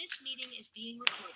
This meeting is being recorded.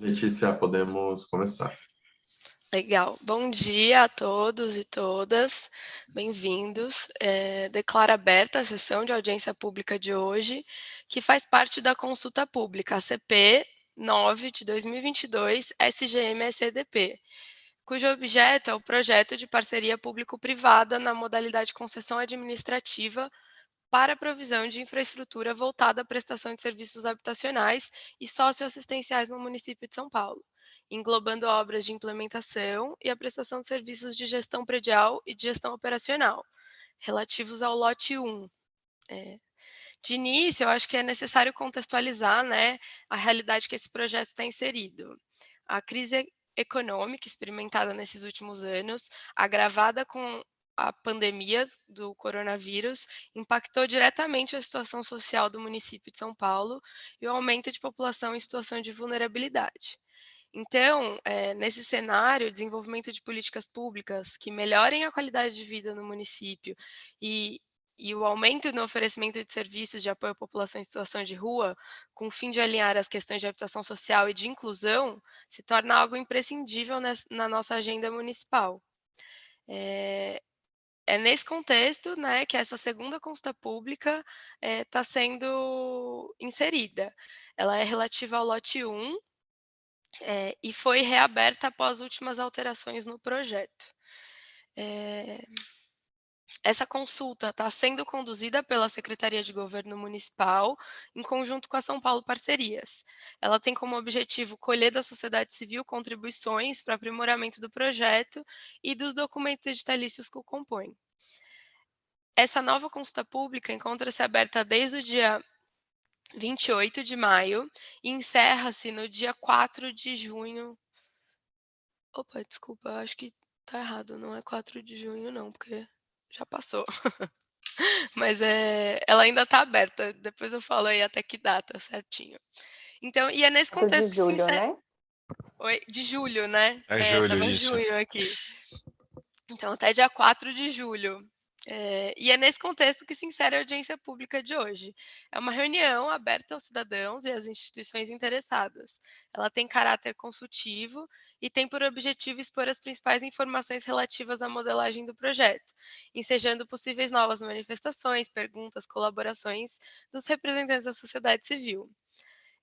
Letícia, podemos começar. Legal. Bom dia a todos e todas. Bem-vindos. Declaro aberta a sessão de audiência pública de hoje, que faz parte da consulta pública CP 9 de 2022 SGM-SCDP, cujo objeto é o projeto de parceria público-privada na modalidade concessão administrativa para a provisão de infraestrutura voltada à prestação de serviços habitacionais e socioassistenciais no município de São Paulo, englobando obras de implementação e a prestação de serviços de gestão predial e de gestão operacional, relativos ao lote 1. De início, eu acho que é necessário contextualizar, né, a realidade que esse projeto está inserido. A crise econômica experimentada nesses últimos anos, agravada com a pandemia do coronavírus, impactou diretamente a situação social do município de São Paulo e o aumento de população em situação de vulnerabilidade. Então, nesse cenário, o desenvolvimento de políticas públicas que melhorem a qualidade de vida no município e, e o aumento no oferecimento de serviços de apoio à população em situação de rua, com o fim de alinhar as questões de habitação social e de inclusão, se torna algo imprescindível na nossa agenda municipal. É nesse contexto, né, que essa segunda consulta pública está sendo inserida. Ela é relativa ao lote 1, e foi reaberta após últimas alterações no projeto. Essa consulta está sendo conduzida pela Secretaria de Governo Municipal, em conjunto com a São Paulo Parcerias. Ela tem como objetivo colher da sociedade civil contribuições para aprimoramento do projeto e dos documentos editalícios que o compõem. Essa nova consulta pública encontra-se aberta desde o dia 28 de maio e encerra-se no dia 4 de junho. Opa, desculpa, acho que tá errado, não é 4 de junho não, porque já passou. Mas, ela ainda tá aberta, depois eu falo aí até que data certinho. Então e é nesse 4 de contexto que se julho, encerra. né? Oi, de julho, né? É julho, Estava isso. junho aqui. Então até dia 4 de julho. E é nesse contexto que se insere a audiência pública de hoje. É uma reunião aberta aos cidadãos e às instituições interessadas. Ela tem caráter consultivo e tem por objetivo expor as principais informações relativas à modelagem do projeto, ensejando possíveis novas manifestações, perguntas, colaborações dos representantes da sociedade civil.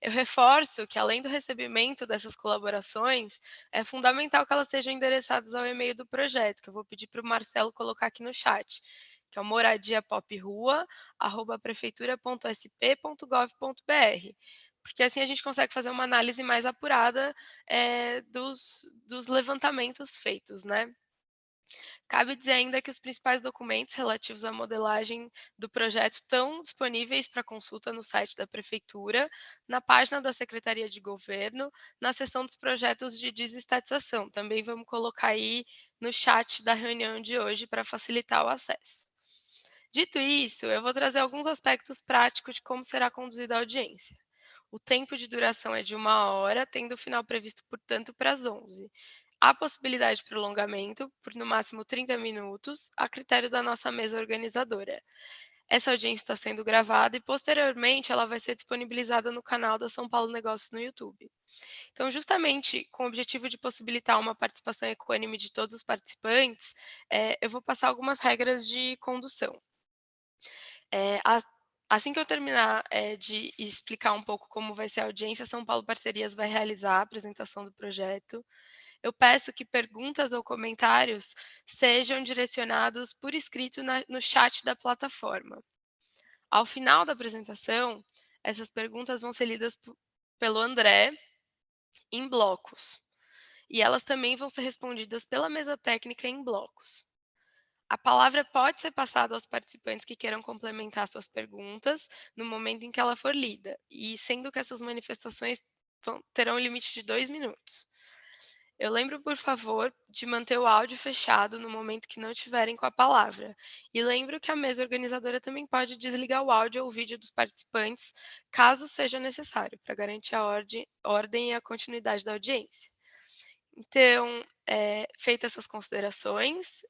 Eu reforço que, além do recebimento dessas colaborações, é fundamental que elas sejam endereçadas ao e-mail do projeto, que eu vou pedir para o Marcelo colocar aqui no chat, que é o moradiapoprua@prefeitura.sp.gov.br, porque assim a gente consegue fazer uma análise mais apurada dos levantamentos feitos, né? Cabe dizer ainda que os principais documentos relativos à modelagem do projeto estão disponíveis para consulta no site da Prefeitura, na página da Secretaria de Governo, na seção dos projetos de desestatização. Também vamos colocar aí no chat da reunião de hoje para facilitar o acesso. Dito isso, eu vou trazer alguns aspectos práticos de como será conduzida a audiência. O tempo de duração é de 1 hora, tendo o final previsto, portanto, para as 11. Há possibilidade de prolongamento por no máximo 30 minutos, a critério da nossa mesa organizadora. Essa audiência está sendo gravada e, posteriormente, ela vai ser disponibilizada no canal da São Paulo Negócios no YouTube. Então, justamente com o objetivo de possibilitar uma participação equânime de todos os participantes, eu vou passar algumas regras de condução. Assim que eu terminar de explicar um pouco como vai ser a audiência, São Paulo Parcerias vai realizar a apresentação do projeto. Eu peço que perguntas ou comentários sejam direcionados por escrito no chat da plataforma. Ao final da apresentação, essas perguntas vão ser lidas pelo André em blocos. E elas também vão ser respondidas pela mesa técnica em blocos. A palavra pode ser passada aos participantes que queiram complementar suas perguntas no momento em que ela for lida, e sendo que essas manifestações terão um limite de 2 minutos. Eu lembro, por favor, de manter o áudio fechado no momento que não estiverem com a palavra. E lembro que a mesa organizadora também pode desligar o áudio ou vídeo dos participantes, caso seja necessário, para garantir a ordem e a continuidade da audiência. Então, feitas essas considerações,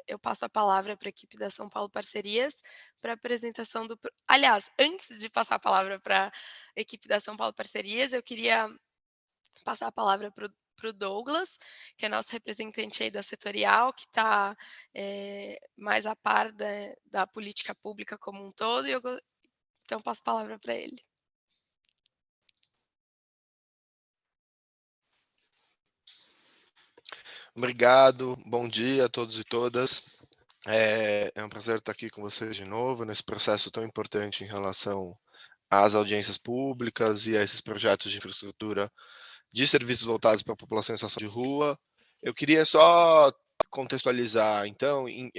eu passo a palavra para a equipe da São Paulo Parcerias para a apresentação do. Aliás, antes de passar a palavra para a equipe da São Paulo Parcerias, eu queria passar a palavra para o Douglas, que é nosso representante aí da setorial, que está mais a par da política pública como um todo, então passo a palavra para ele. Obrigado, bom dia a todos e todas. É um prazer estar aqui com vocês de novo nesse processo tão importante em relação às audiências públicas e a esses projetos de infraestrutura de serviços voltados para a população em situação de rua. Eu queria só contextualizar, então, em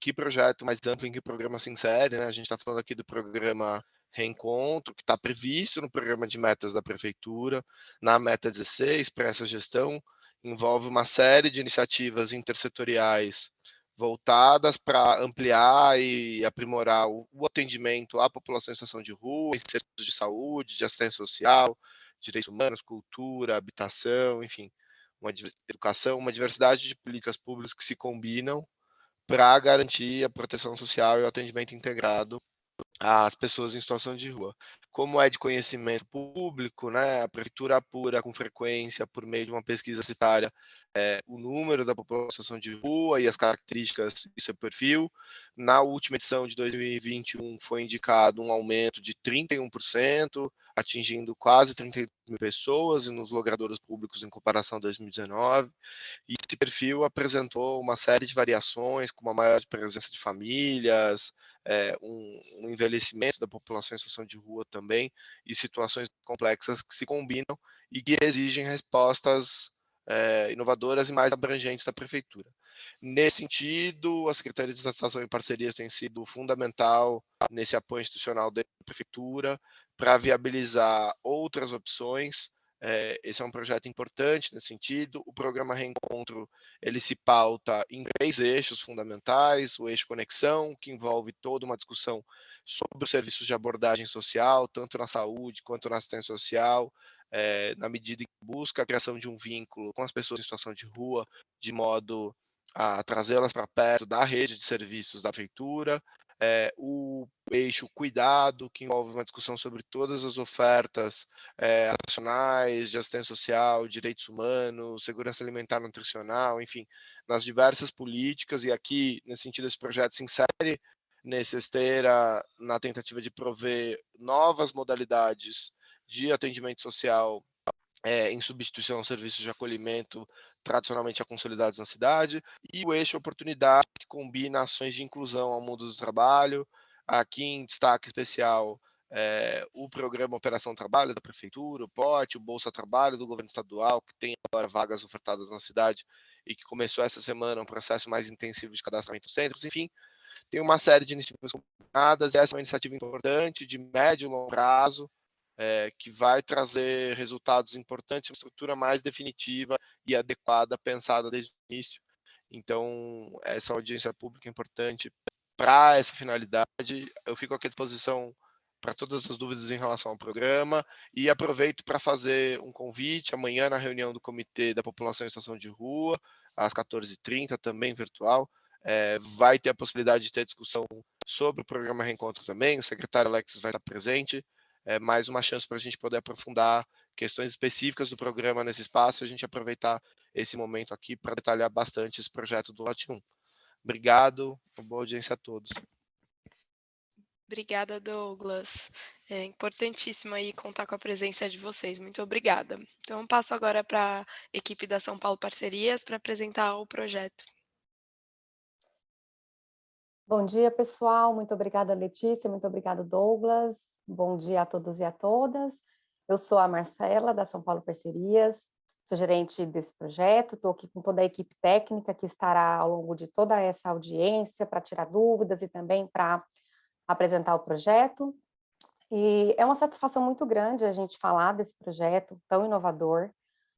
que projeto mais amplo, em que programa se insere, né? A gente está falando aqui do programa Reencontro, que está previsto no programa de metas da Prefeitura, na meta 16, para essa gestão, envolve uma série de iniciativas intersetoriais voltadas para ampliar e aprimorar o atendimento à população em situação de rua, em serviços de saúde, de assistência social, direitos humanos, cultura, habitação, enfim, educação, uma diversidade de políticas públicas que se combinam para garantir a proteção social e o atendimento integrado às pessoas em situação de rua. Como é de conhecimento público, né, a prefeitura apura com frequência, por meio de uma pesquisa citária, o número da população em situação de rua e as características do seu perfil. Na última edição de 2021 foi indicado um aumento de 31%, atingindo quase 32 mil pessoas nos logradouros públicos em comparação a 2019. E esse perfil apresentou uma série de variações, com uma maior presença de famílias, um envelhecimento da população em situação de rua também, e situações complexas que se combinam e que exigem respostas inovadoras e mais abrangentes da prefeitura. Nesse sentido, a Secretaria de Satisfação e Parcerias tem sido fundamental nesse apoio institucional da prefeitura para viabilizar outras opções. Esse é um projeto importante nesse sentido. O programa Reencontro, ele se pauta em 3 eixos fundamentais: o eixo conexão, que envolve toda uma discussão sobre os serviços de abordagem social, tanto na saúde quanto na assistência social, na medida em que busca a criação de um vínculo com as pessoas em situação de rua, de modo a trazê-las para perto da rede de serviços da prefeitura. O eixo cuidado, que envolve uma discussão sobre todas as ofertas nacionais de assistência social, direitos humanos, segurança alimentar e nutricional, enfim, nas diversas políticas. E aqui, nesse sentido, esse projeto se insere nessa esteira, na tentativa de prover novas modalidades de atendimento social em substituição aos serviços de acolhimento tradicionalmente consolidados na cidade, e o eixo oportunidade, que combina ações de inclusão ao mundo do trabalho. Aqui em destaque especial o programa Operação Trabalho da Prefeitura, o POT, o Bolsa Trabalho do governo estadual, que tem agora vagas ofertadas na cidade e que começou essa semana um processo mais intensivo de cadastramento dos centros. Enfim, tem uma série de iniciativas combinadas, e essa é uma iniciativa importante de médio e longo prazo, que vai trazer resultados importantes, uma estrutura mais definitiva e adequada, pensada desde o início. Então, essa audiência pública é importante para essa finalidade. Eu fico aqui à disposição para todas as dúvidas em relação ao programa, e aproveito para fazer um convite amanhã na reunião do Comitê da População em Situação de Rua, às 14h30, também virtual. Vai ter a possibilidade de ter discussão sobre o programa Reencontro também, o secretário Alexis vai estar presente. Mais uma chance para a gente poder aprofundar questões específicas do programa nesse espaço, e a gente aproveitar esse momento aqui para detalhar bastante esse projeto do lote 1. Obrigado, boa audiência a todos. Obrigada, Douglas. É importantíssimo aí contar com a presença de vocês. Muito obrigada. Então, eu passo agora para a equipe da São Paulo Parcerias para apresentar o projeto. Bom dia, pessoal. Muito obrigada, Letícia. Muito obrigada, Douglas. Bom dia a todos e a todas. Eu sou a Marcela, da São Paulo Parcerias. sou gerente desse projeto, estou aqui com toda a equipe técnica que estará ao longo de toda essa audiência para tirar dúvidas e também para apresentar o projeto. E é uma satisfação muito grande a gente falar desse projeto tão inovador.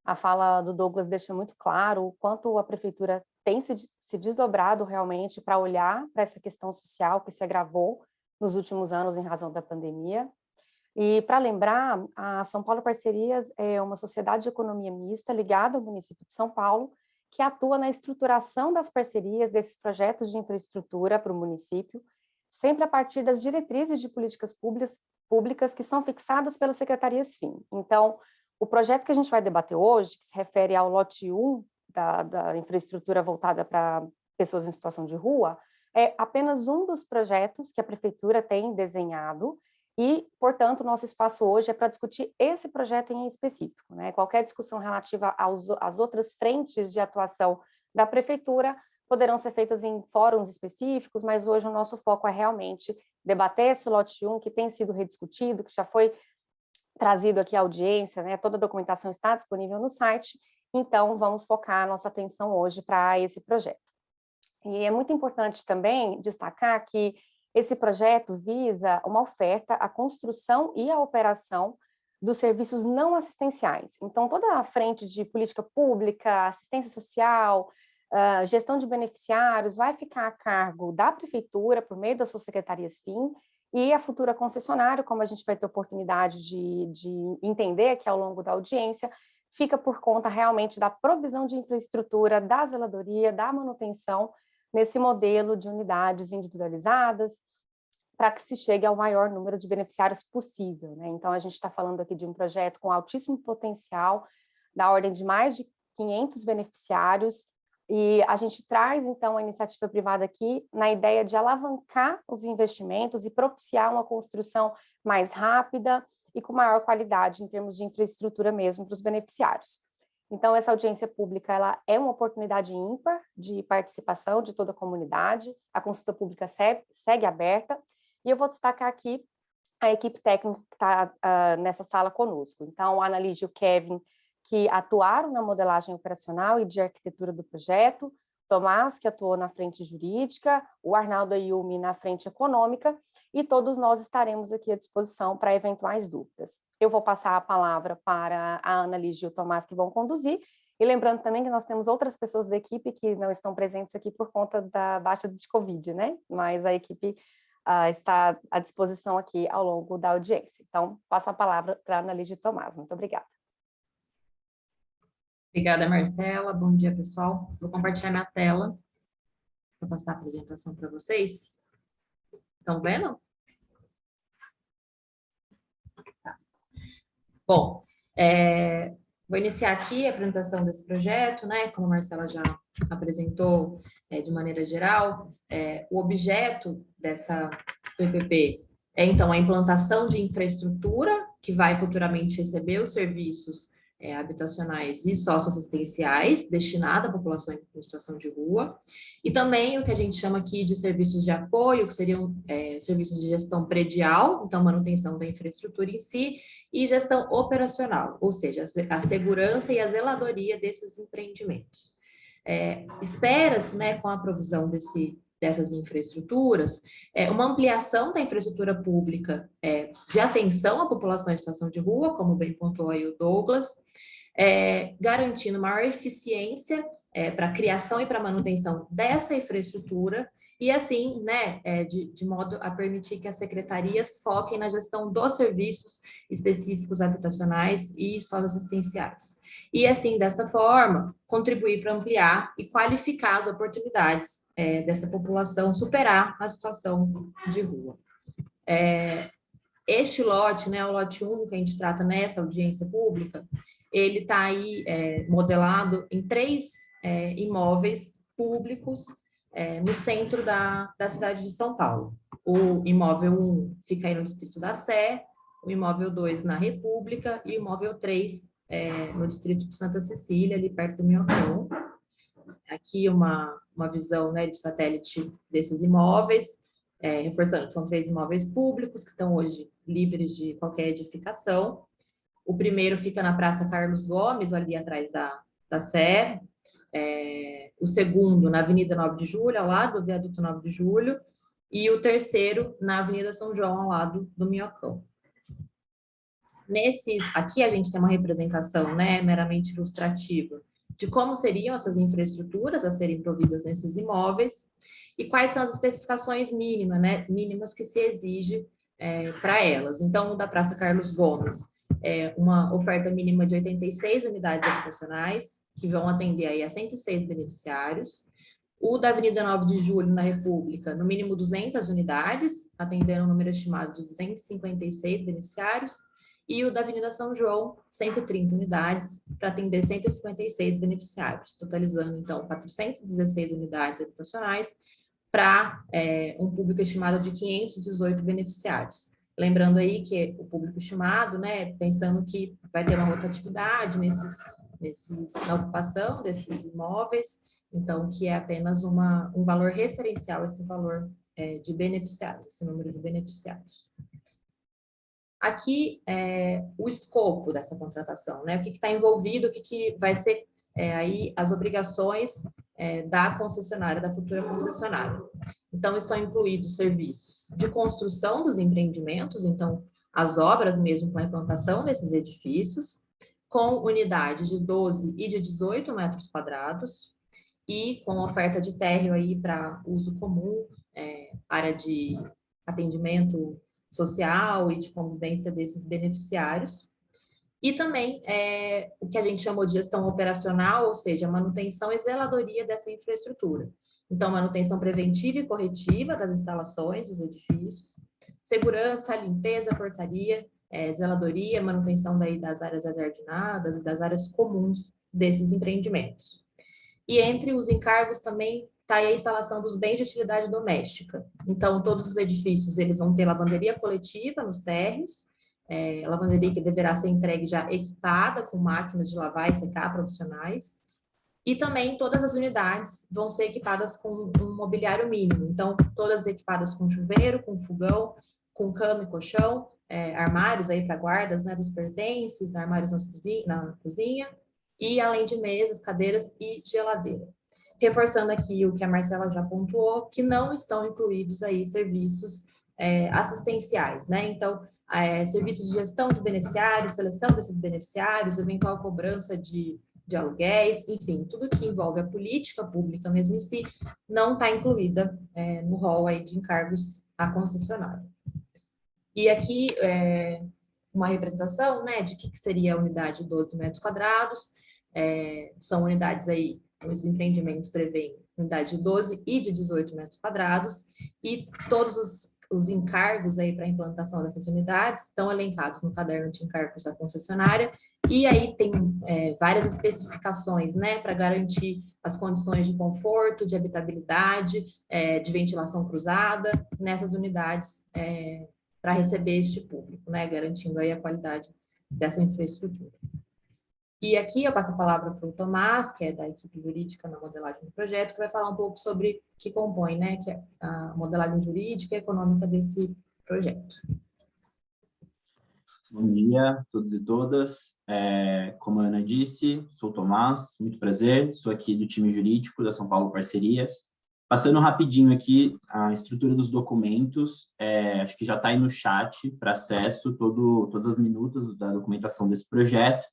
A fala do Douglas deixa muito claro o quanto a prefeitura tem se desdobrado realmente para olhar para essa questão social que se agravou nos últimos anos em razão da pandemia. E para lembrar, a São Paulo Parcerias é uma sociedade de economia mista ligada ao município de São Paulo, que atua na estruturação das parcerias desses projetos de infraestrutura para o município, sempre a partir das diretrizes de políticas públicas que são fixadas pelas secretarias FIM. Então, o projeto que a gente vai debater hoje, que se refere ao lote 1 da infraestrutura voltada para pessoas em situação de rua, é apenas um dos projetos que a prefeitura tem desenhado e, portanto, o nosso espaço hoje é para discutir esse projeto em específico, né? Qualquer discussão relativa às outras frentes de atuação da prefeitura poderão ser feitas em fóruns específicos, mas hoje o nosso foco é realmente debater esse lote 1 que tem sido rediscutido, que já foi trazido aqui à audiência, né? Toda a documentação está disponível no site, então vamos focar a nossa atenção hoje para esse projeto. E é muito importante também destacar que esse projeto visa uma oferta, a construção e a operação dos serviços não assistenciais. Então, toda a frente de política pública, assistência social, gestão de beneficiários, vai ficar a cargo da prefeitura, por meio das suas secretarias FIM, e a futura concessionária, como a gente vai ter oportunidade de entender aqui ao longo da audiência, fica por conta realmente da provisão de infraestrutura, da zeladoria, da manutenção, nesse modelo de unidades individualizadas, para que se chegue ao maior número de beneficiários possível, né? Então, a gente está falando aqui de um projeto com altíssimo potencial, da ordem de mais de 500 beneficiários, e a gente traz, então, a iniciativa privada aqui na ideia de alavancar os investimentos e propiciar uma construção mais rápida e com maior qualidade em termos de infraestrutura mesmo para os beneficiários. Então, essa audiência pública ela é uma oportunidade ímpar de participação de toda a comunidade, a consulta pública segue aberta, e eu vou destacar aqui a equipe técnica que está nessa sala conosco. Então, a Annalise e o Kevin, que atuaram na modelagem operacional e de arquitetura do projeto, Tomás, que atuou na frente jurídica, o Arnaldo Ayumi na frente econômica, e todos nós estaremos aqui à disposição para eventuais dúvidas. Eu vou passar a palavra para a Annalise e o Tomás, que vão conduzir, e lembrando também que nós temos outras pessoas da equipe que não estão presentes aqui por conta da baixa de Covid, né? Mas a equipe está à disposição aqui ao longo da audiência. Então, passo a palavra para a Annalise e o Tomás. Muito obrigada. Obrigada, Marcela. Bom dia, pessoal. Vou compartilhar minha tela para passar a apresentação para vocês. Estão vendo? Tá. Bom, vou iniciar aqui a apresentação desse projeto, né? Como a Marcela já apresentou de maneira geral, o objeto dessa PPP é, então, a implantação de infraestrutura que vai futuramente receber os serviços habitacionais e socioassistenciais destinada à população em situação de rua, e também o que a gente chama aqui de serviços de apoio, que seriam serviços de gestão predial, então manutenção da infraestrutura em si, e gestão operacional, ou seja, a segurança e a zeladoria desses empreendimentos. Espera-se, né, com a provisão dessas infraestruturas, uma ampliação da infraestrutura pública de atenção à população em situação de rua, como bem pontuou aí o Douglas, garantindo maior eficiência para a criação e para a manutenção dessa infraestrutura, e assim, né, de modo a permitir que as secretarias foquem na gestão dos serviços específicos habitacionais e socioassistenciais. E assim, desta forma, contribuir para ampliar e qualificar as oportunidades dessa população superar a situação de rua. Este lote, né, o lote 1 que a gente trata nessa audiência pública, ele está aí modelado em 3 imóveis públicos no centro da cidade de São Paulo. O imóvel 1 fica aí no distrito da Sé, o imóvel 2 na República e o imóvel 3 no distrito de Santa Cecília, ali perto do Minhocão. Aqui uma visão, né, de satélite desses imóveis, reforçando que são 3 imóveis públicos que estão hoje livres de qualquer edificação. O primeiro fica na Praça Carlos Gomes, ali atrás da Sé. O segundo, na Avenida 9 de Julho, ao lado do Viaduto 9 de Julho. E o terceiro, na Avenida São João, ao lado do Minhocão. Aqui a gente tem uma representação, né, meramente ilustrativa, de como seriam essas infraestruturas a serem providas nesses imóveis e quais são as especificações mínimas, né, mínimas que se exige para elas. Então, o da Praça Carlos Gomes é uma oferta mínima de 86 unidades habitacionais, que vão atender aí a 106 beneficiários. O da Avenida 9 de Julho, na República, no mínimo 200 unidades, atendendo um número estimado de 256 beneficiários. E o da Avenida São João, 130 unidades, para atender 156 beneficiários, totalizando, então, 416 unidades habitacionais para um público estimado de 518 beneficiários. Lembrando aí que o público estimado, né, pensando que vai ter uma rotatividade na ocupação desses imóveis, então, que é apenas um valor referencial, esse valor de beneficiários, esse número de beneficiários. Aqui o escopo dessa contratação, né? O que está envolvido, o que vai ser aí as obrigações da concessionária, da futura concessionária. Então, estão incluídos serviços de construção dos empreendimentos, então, as obras mesmo com a implantação desses edifícios, com unidades de 12 e de 18 metros quadrados, e com oferta de térreo aí para uso comum, área de atendimento social e de convivência desses beneficiários. E também o que a gente chamou de gestão operacional, ou seja, manutenção e zeladoria dessa infraestrutura. Então, manutenção preventiva e corretiva das instalações, dos edifícios, segurança, limpeza, portaria, zeladoria, manutenção daí das áreas ajardinadas e das áreas comuns desses empreendimentos. E entre os encargos também está aí a instalação dos bens de utilidade doméstica. Então, todos os edifícios, eles vão ter lavanderia coletiva nos térreos, lavanderia que deverá ser entregue já equipada com máquinas de lavar e secar profissionais, e também todas as unidades vão ser equipadas com um mobiliário mínimo. Então, todas equipadas com chuveiro, com fogão, com cama e colchão, armários aí para guardas, né, dos pertences, armários na cozinha, e além de mesas, cadeiras e geladeira. Reforçando aqui o que a Marcela já pontuou, que não estão incluídos aí serviços assistenciais, né? Então, serviços de gestão de beneficiários, seleção desses beneficiários, eventual cobrança de aluguéis, enfim, tudo que envolve a política pública mesmo em si, não está incluída no rol aí de encargos à concessionária. E aqui, uma representação, né, de que seria a unidade de 12 metros quadrados, são unidades aí, os empreendimentos prevêem unidade de 12 e de 18 metros quadrados, e todos os encargos aí para a implantação dessas unidades estão elencados no caderno de encargos da concessionária, e aí tem várias especificações, né, para garantir as condições de conforto, de habitabilidade, de ventilação cruzada nessas unidades para receber este público, né, garantindo aí a qualidade dessa infraestrutura. E aqui eu passo a palavra para o Tomás, que é da equipe jurídica na modelagem do projeto, que vai falar um pouco sobre o que compõe, né, que é a modelagem jurídica e econômica desse projeto. Bom dia a todos e todas. Como a Ana disse, sou o Tomás, muito prazer, sou aqui do time jurídico da São Paulo Parcerias. Passando rapidinho aqui a estrutura dos documentos, acho que já está aí no chat para acesso todas as minutas da documentação desse projeto.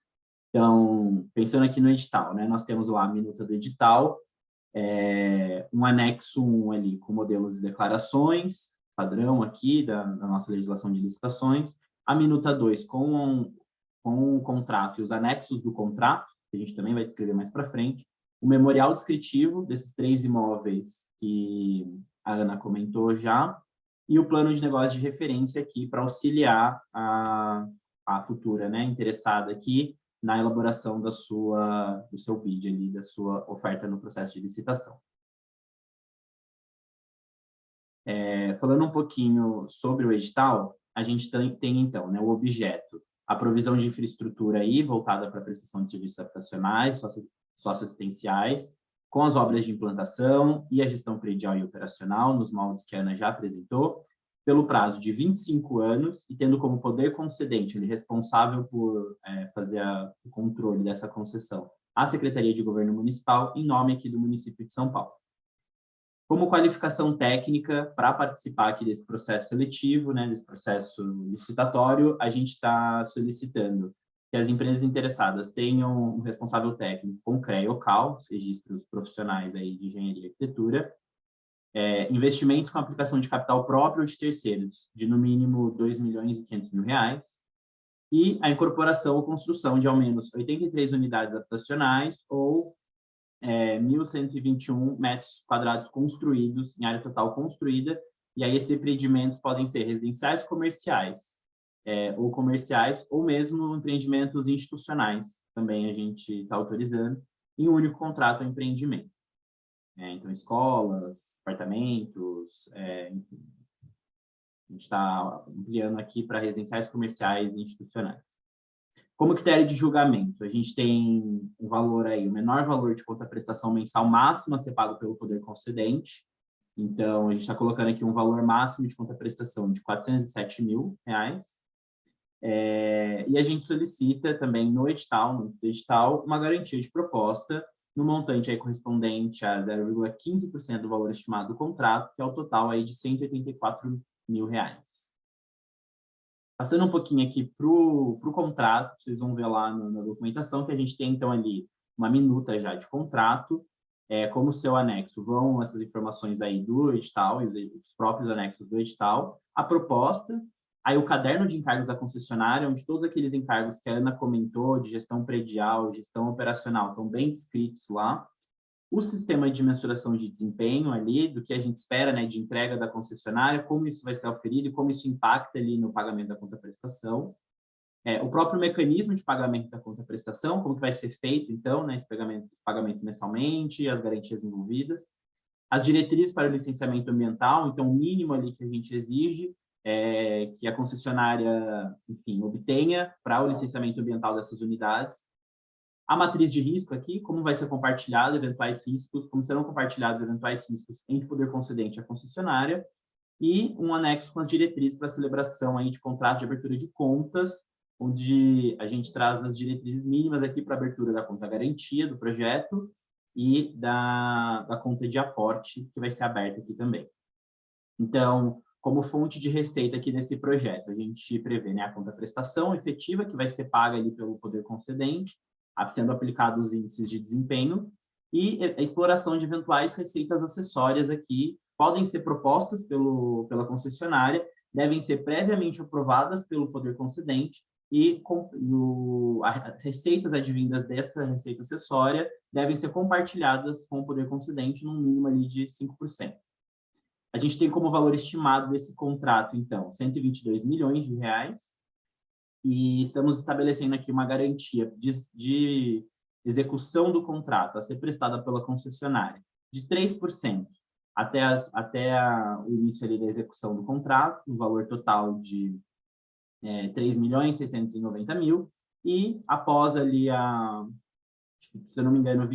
Então, pensando aqui no edital, né, nós temos lá a minuta do edital, um anexo 1 ali com modelos e declarações, padrão aqui da nossa legislação de licitações, a minuta 2 com o contrato e os anexos do contrato, que a gente também vai descrever mais para frente, o memorial descritivo desses 3 imóveis que a Ana comentou já, e o plano de negócio de referência aqui para auxiliar a futura, né, interessada aqui, na elaboração do seu bid ali, da sua oferta no processo de licitação. Falando um pouquinho sobre o edital, a gente tem então, né, o objeto, a provisão de infraestrutura aí, voltada para a prestação de serviços habitacionais, socioassistenciais, com as obras de implantação e a gestão predial e operacional, nos moldes que a Ana já apresentou, pelo prazo de 25 anos e tendo como poder concedente, ele responsável por fazer o controle dessa concessão, a Secretaria de Governo Municipal, em nome aqui do município de São Paulo. Como qualificação técnica, para participar aqui desse processo seletivo, né, desse processo licitatório, a gente está solicitando que as empresas interessadas tenham um responsável técnico com CREA ou CAL, os registros profissionais aí de engenharia e arquitetura, investimentos com aplicação de capital próprio ou de terceiros, de no mínimo R$ 2.500.000, e a incorporação ou construção de ao menos 83 unidades habitacionais ou 1.121 metros quadrados construídos, em área total construída, e aí esses empreendimentos podem ser residenciais, comerciais, ou mesmo empreendimentos institucionais, também a gente está autorizando, em um único contrato ao empreendimento. Então, escolas, apartamentos, enfim. A gente está ampliando aqui para residenciais, comerciais e institucionais. Como critério de julgamento, a gente tem um valor aí, o menor valor de contraprestação mensal máximo a ser pago pelo poder concedente. Então, a gente está colocando aqui um valor máximo de contraprestação de R$ 407.000. E a gente solicita também no edital, uma garantia de proposta no montante aí correspondente a 0,15% do valor estimado do contrato, que é o total aí de R$ 184.000. Passando um pouquinho aqui para o contrato, vocês vão ver lá na documentação que a gente tem, então, ali uma minuta já de contrato, como seu anexo vão essas informações aí do edital e os próprios anexos do edital, a proposta, aí o caderno de encargos da concessionária, onde todos aqueles encargos que a Ana comentou, de gestão predial, gestão operacional, estão bem descritos lá, o sistema de mensuração de desempenho ali, do que a gente espera, né, de entrega da concessionária, como isso vai ser oferido e como isso impacta ali no pagamento da contraprestação. O próprio mecanismo de pagamento da contraprestação, como que vai ser feito, então, né, esse pagamento mensalmente, as garantias envolvidas. As diretrizes para o licenciamento ambiental, então, o mínimo ali que a gente exige que a concessionária, enfim, obtenha para o licenciamento ambiental dessas unidades. A matriz de risco aqui, como vai ser compartilhado eventuais riscos, como serão compartilhados eventuais riscos entre o poder concedente e a concessionária, e um anexo com as diretrizes para a celebração aí de contrato de abertura de contas, onde a gente traz as diretrizes mínimas aqui para a abertura da conta garantia do projeto e da conta de aporte, que vai ser aberta aqui também. Então, como fonte de receita aqui nesse projeto, a gente prevê, né, a contraprestação efetiva, que vai ser paga ali pelo poder concedente, sendo aplicados os índices de desempenho, e a exploração de eventuais receitas acessórias aqui, podem ser propostas pela concessionária, devem ser previamente aprovadas pelo poder concedente, e as receitas advindas dessa receita acessória devem ser compartilhadas com o poder concedente num mínimo ali de 5%. A gente tem como valor estimado desse contrato, então, R$ 122 milhões, e estamos estabelecendo aqui uma garantia de execução do contrato a ser prestada pela concessionária de 3% até o início ali da execução do contrato, no valor total de R$ 3.690.000, e após ali, se eu não me engano,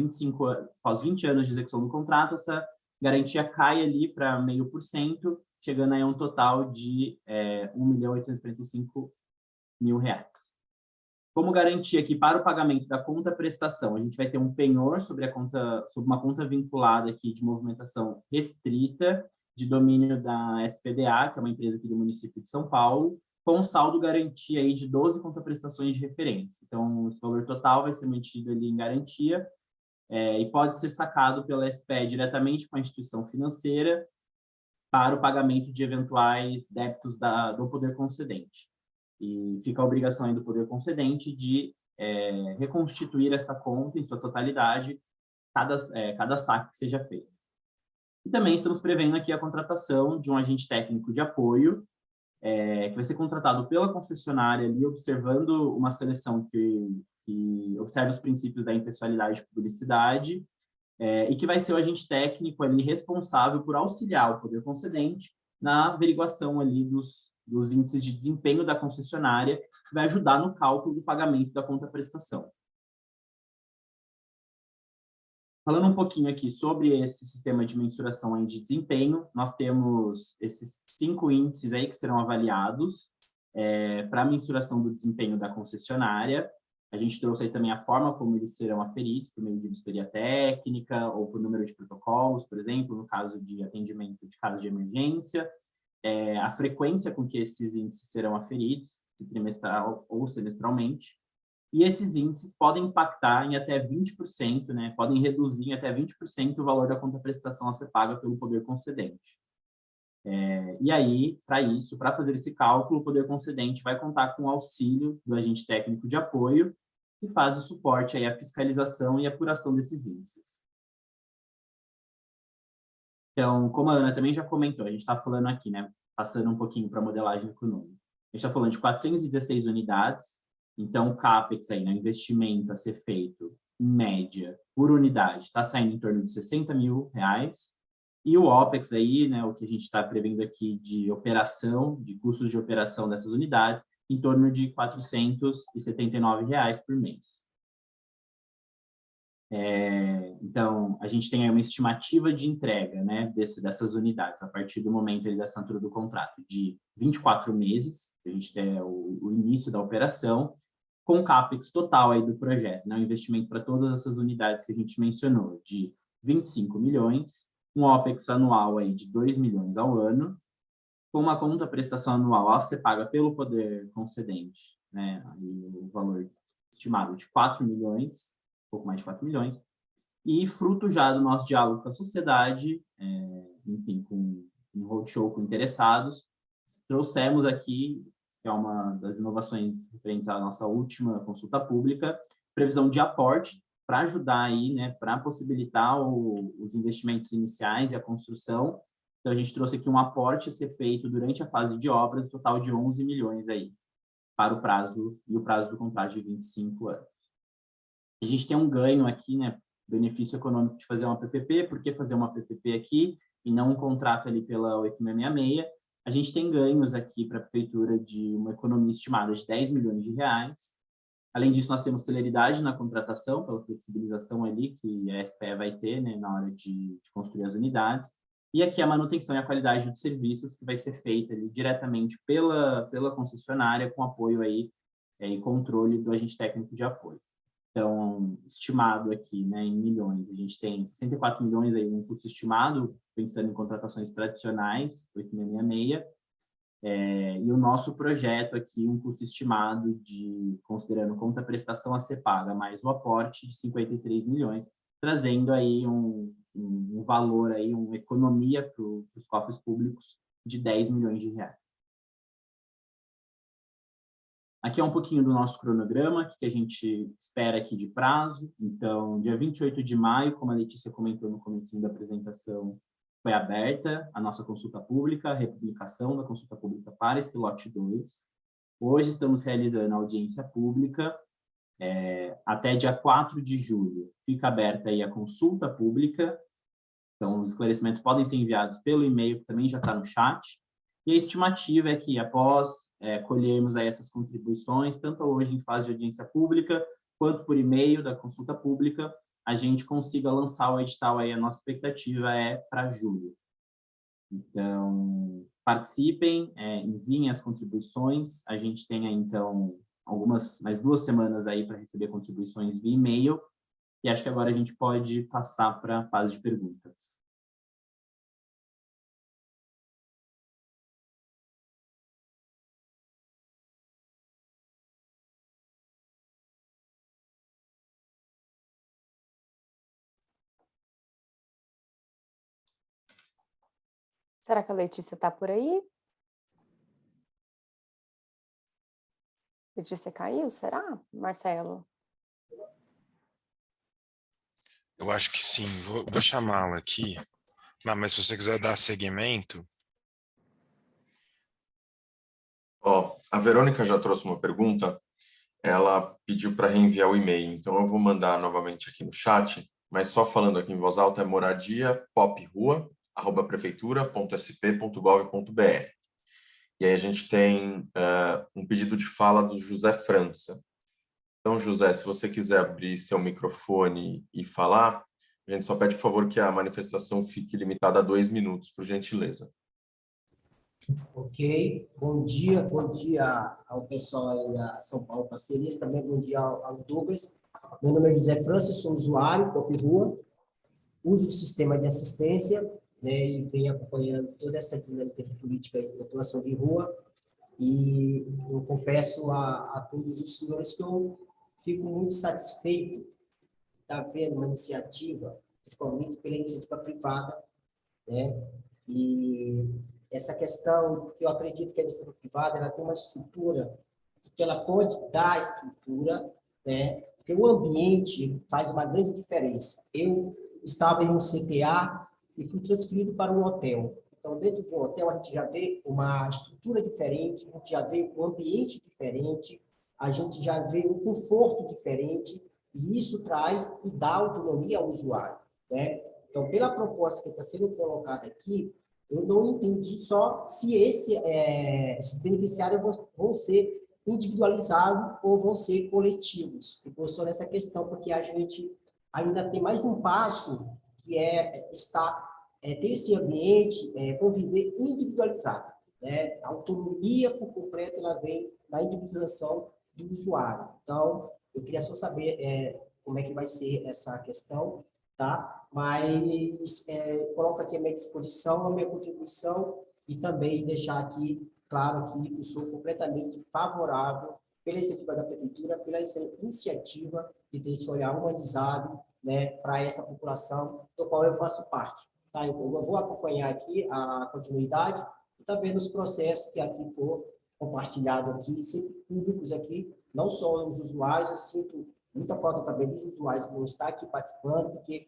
após 20 anos de execução do contrato, essa garantia cai ali para 0,5%, chegando aí a um total de R$ 1.845.000. Como garantia aqui para o pagamento da contraprestação, a gente vai ter um penhor sobre uma conta vinculada aqui de movimentação restrita, de domínio da SPDA, que é uma empresa aqui do município de São Paulo, com saldo garantia aí de 12 contraprestações de referência. Então, esse valor total vai ser mantido ali em garantia, e pode ser sacado pela SPE diretamente com a instituição financeira para o pagamento de eventuais débitos do poder concedente. E fica a obrigação aí do poder concedente de reconstituir essa conta em sua totalidade, cada saque que seja feito. E também estamos prevendo aqui a contratação de um agente técnico de apoio, que vai ser contratado pela concessionária, ali, observando uma seleção que observa os princípios da impessoalidade e publicidade, e que vai ser o agente técnico ali responsável por auxiliar o poder concedente na averiguação ali dos índices de desempenho da concessionária, que vai ajudar no cálculo do pagamento da contraprestação. Falando um pouquinho aqui sobre esse sistema de mensuração aí de desempenho, nós temos esses 5 índices aí que serão avaliados para a mensuração do desempenho da concessionária. A gente trouxe aí também a forma como eles serão aferidos, por meio de vistoria técnica ou por número de protocolos, por exemplo, no caso de atendimento de casos de emergência, a frequência com que esses índices serão aferidos, se trimestral ou semestralmente, e esses índices podem impactar em até 20%, né, podem reduzir em até 20% o valor da contraprestação a ser paga pelo poder concedente. E aí, para fazer esse cálculo, o poder concedente vai contar com o auxílio do agente técnico de apoio, que faz o suporte aí à fiscalização e apuração desses índices. Então, como a Ana também já comentou, a gente está falando aqui, né, passando um pouquinho para a modelagem econômica. A gente está falando de 416 unidades, então o CAPEX, aí, né, investimento a ser feito, em média, por unidade, está saindo em torno de R$60 mil, e o OPEX, aí, né, o que a gente está prevendo aqui de operação, de custos de operação dessas unidades, em torno de R$479 por mês. Então, a gente tem aí uma estimativa de entrega, né, dessas unidades, a partir do momento da assinatura do contrato, de 24 meses, a gente tem o início da operação, com o CAPEX total aí do projeto, né, o investimento para todas essas unidades que a gente mencionou, de 25 milhões, um OPEX anual aí de 2 milhões ao ano, com uma contraprestação anual a ser paga pelo poder concedente, né, aí o valor estimado de 4 milhões, um pouco mais de 4 milhões, e fruto já do nosso diálogo com a sociedade, enfim, com um roadshow com interessados, trouxemos aqui, que é uma das inovações referentes à nossa última consulta pública, previsão de aporte para ajudar aí, né, para possibilitar os investimentos iniciais e a construção. Então, a gente trouxe aqui um aporte a ser feito durante a fase de obras, total de 11 milhões aí, para o prazo do contrato de 25 anos. A gente tem um ganho aqui, né, benefício econômico de fazer uma PPP. Por que fazer uma PPP aqui e não um contrato ali pela 8666? A gente tem ganhos aqui para a prefeitura de uma economia estimada de 10 milhões de reais. Além disso, nós temos celeridade na contratação, pela flexibilização ali que a SPE vai ter, né, na hora de construir as unidades. E aqui a manutenção e a qualidade dos serviços, que vai ser feita ali diretamente pela concessionária, com apoio aí e controle do agente técnico de apoio. Então, estimado aqui, né, em milhões, a gente tem 64 milhões aí, um custo estimado, pensando em contratações tradicionais, 8666, e o nosso projeto aqui, um custo estimado considerando contraprestação a ser paga, mais o aporte de 53 milhões, trazendo aí um valor, aí, uma economia para os cofres públicos de 10 milhões de reais. Aqui é um pouquinho do nosso cronograma, que a gente espera aqui de prazo. Então, dia 28 de maio, como a Letícia comentou no comecinho da apresentação, foi aberta a nossa consulta pública, a republicação da consulta pública para esse lote 2. Hoje estamos realizando a audiência pública. Até dia 4 de julho fica aberta aí a consulta pública. Então, os esclarecimentos podem ser enviados pelo e-mail, que também já está no chat. E a estimativa é que, após colhermos aí essas contribuições, tanto hoje em fase de audiência pública, quanto por e-mail da consulta pública, a gente consiga lançar o edital aí. A nossa expectativa é para julho. Então, participem, enviem as contribuições. A gente tem aí, então, mais 2 semanas aí para receber contribuições via e-mail. E acho que agora a gente pode passar para a fase de perguntas. Será que a Letícia está por aí? Letícia caiu, será, Marcelo? Eu acho que sim, vou chamá-la aqui. Mas se você quiser dar seguimento... A Verônica já trouxe uma pergunta. Ela pediu para reenviar o e-mail, então eu vou mandar novamente aqui no chat, mas só falando aqui em voz alta, é moradia.poprua@prefeitura.sp.gov.br. E aí a gente tem um pedido de fala do José França. Então, José, se você quiser abrir seu microfone e falar, A gente só pede, por favor, que a manifestação fique limitada a 2 minutos, por gentileza. Ok, bom dia ao pessoal aí da São Paulo Parcerias, também bom dia ao Douglas. Meu nome é José Francis, sou usuário, Pop Rua, uso o sistema de assistência, né, e venho acompanhando toda essa dinâmica de política de população de rua, e eu confesso a todos os senhores que eu fico muito satisfeito de estar vendo uma iniciativa, principalmente pela iniciativa privada, né, e essa questão que eu acredito que a iniciativa privada ela tem uma estrutura, que ela pode dar estrutura, né? Porque o ambiente faz uma grande diferença. Eu estava em um CTA e fui transferido para um hotel. Então, dentro do hotel, a gente já vê uma estrutura diferente, a gente já vê um ambiente diferente, a gente já vê um conforto diferente, e isso traz e dá autonomia ao usuário, né? Então, pela proposta que está sendo colocada aqui, eu não entendi só se esses beneficiários vão ser individualizados ou vão ser coletivos. Ficou só nessa questão, porque a gente ainda tem mais um passo, que ter esse ambiente, conviver individualizado, né? A autonomia por completo, ela vem da individualização do usuário. Então, eu queria só saber como é que vai ser essa questão, tá? Mas coloco aqui a minha disposição, a minha contribuição, e também deixar aqui claro que eu sou completamente favorável pela iniciativa da Prefeitura, pela iniciativa de ter esse olhar humanizado, né, para essa população do qual eu faço parte. Tá? Eu vou acompanhar aqui a continuidade e também nos processos que aqui for compartilhado aqui, sempre públicos aqui, não só os usuários, eu sinto muita falta também dos usuários não estar aqui participando, porque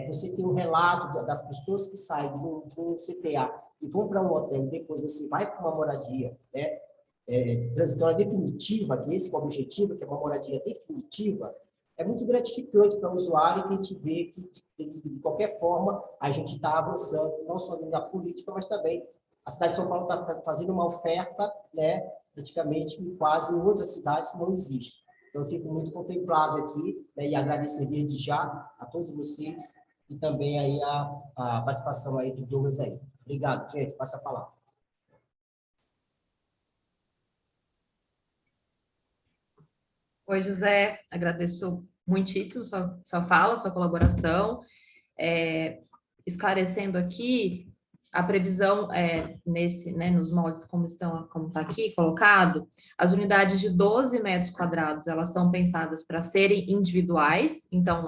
você tem um relato das pessoas que saem de um CTA e vão para um hotel, e depois você vai para uma moradia, né, transitória definitiva, que esse é o objetivo, que é uma moradia definitiva, é muito gratificante para o usuário, que a gente vê que, de qualquer forma, a gente está avançando, não só na política, mas também a cidade de São Paulo está fazendo uma oferta, né, praticamente que quase em outras cidades não existe. Então, eu fico muito contemplado aqui, né, e agradecer desde já a todos vocês e também aí a participação aí do Douglas aí. Obrigado, gente. Passa a palavra. Oi, José. Agradeço muitíssimo sua fala, sua colaboração. Esclarecendo aqui, a previsão nos moldes como está aqui colocado, as unidades de 12 metros quadrados, elas são pensadas para serem individuais, então,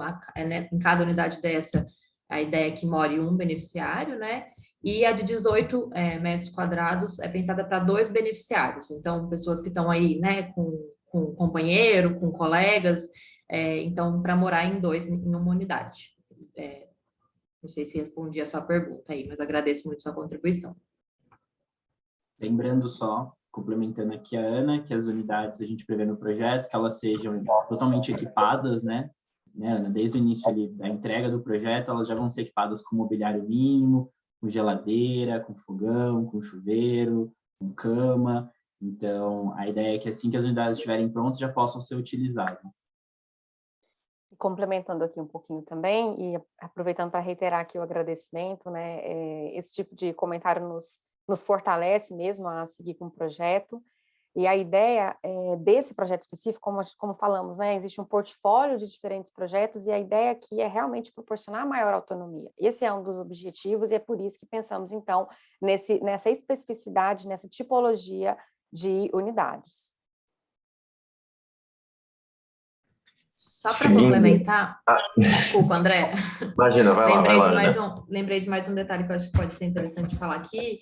em cada unidade dessa, a ideia é que more um beneficiário, né? E a de 18 metros quadrados é pensada para 2 beneficiários, então, pessoas que estão aí, né, com companheiro, com colegas, então, para morar em uma unidade. Não sei se respondi a sua pergunta aí, mas agradeço muito sua contribuição. Lembrando só, complementando aqui a Ana, que as unidades a gente prevê no projeto que elas sejam totalmente equipadas, né, Ana? Desde o início ali da entrega do projeto, elas já vão ser equipadas com mobiliário mínimo, com geladeira, com fogão, com chuveiro, com cama. Então, a ideia é que assim que as unidades estiverem prontas, já possam ser utilizadas. Complementando aqui um pouquinho também, e aproveitando para reiterar aqui o agradecimento, né, esse tipo de comentário nos fortalece mesmo a seguir com o projeto, e a ideia desse projeto específico, como falamos, né, existe um portfólio de diferentes projetos, e a ideia aqui é realmente proporcionar maior autonomia. Esse é um dos objetivos, e é por isso que pensamos, então, nessa especificidade, nessa tipologia de unidades. Só para complementar, desculpa, André. Imagina, vai lá. Lembrei de mais um detalhe que eu acho que pode ser interessante falar aqui,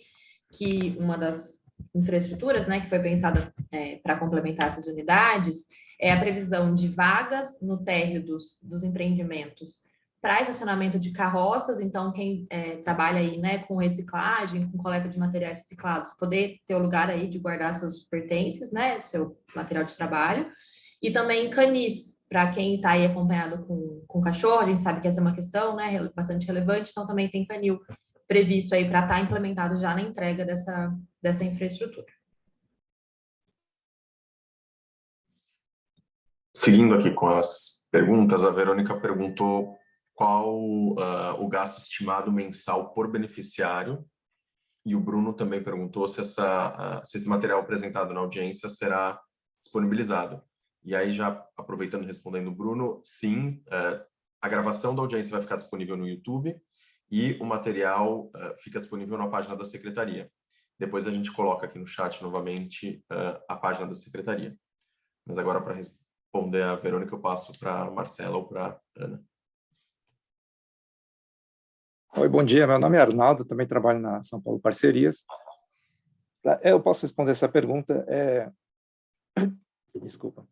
que uma das infraestruturas, né, que foi pensada para complementar essas unidades, é a previsão de vagas no térreo dos empreendimentos para estacionamento de carroças. Então, quem trabalha aí, né, com reciclagem, com coleta de materiais reciclados, poder ter o lugar aí de guardar seus pertences, né, seu material de trabalho, e também canis, para quem está aí acompanhado com cachorro, a gente sabe que essa é uma questão, né, bastante relevante, então também tem canil previsto aí para estar implementado já na entrega dessa infraestrutura. Seguindo aqui com as perguntas, a Verônica perguntou qual o gasto estimado mensal por beneficiário. E o Bruno também perguntou se esse material apresentado na audiência será disponibilizado. E aí, já aproveitando e respondendo o Bruno, sim, a gravação da audiência vai ficar disponível no YouTube e o material fica disponível na página da Secretaria. Depois a gente coloca aqui no chat novamente a página da Secretaria. Mas agora, para responder a Verônica, eu passo para a Marcela ou para a Ana. Oi, bom dia. Meu nome é Arnaldo, também trabalho na São Paulo Parcerias. Eu posso responder essa pergunta. Desculpa.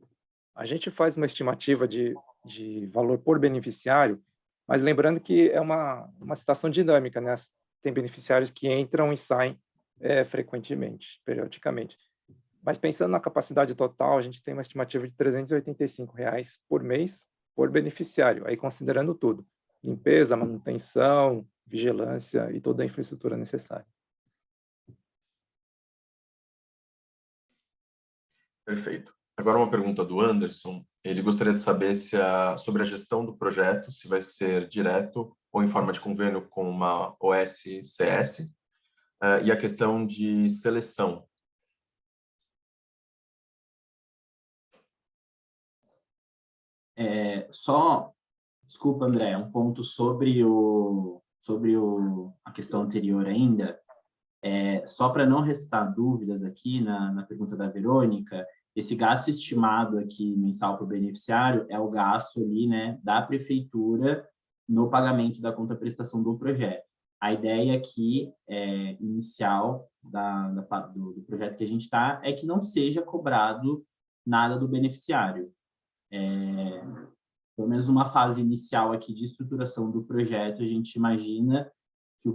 A gente faz uma estimativa de valor por beneficiário, mas lembrando que é uma situação dinâmica, né? Tem beneficiários que entram e saem frequentemente, periodicamente. Mas pensando na capacidade total, a gente tem uma estimativa de R$ 385 por mês por beneficiário, aí considerando tudo. Limpeza, manutenção, vigilância e toda a infraestrutura necessária. Perfeito. Agora uma pergunta do Anderson. Ele gostaria de saber sobre a gestão do projeto, se vai ser direto ou em forma de convênio com uma OSCS, e a questão de seleção. Desculpa, André, um ponto sobre a questão anterior ainda. Só para não restar dúvidas aqui na pergunta da Verônica, esse gasto estimado aqui mensal para o beneficiário é o gasto ali, né, da prefeitura no pagamento da contraprestação do projeto. A ideia aqui inicial do projeto que a gente está é que não seja cobrado nada do beneficiário. Pelo menos uma fase inicial aqui de estruturação do projeto, a gente imagina que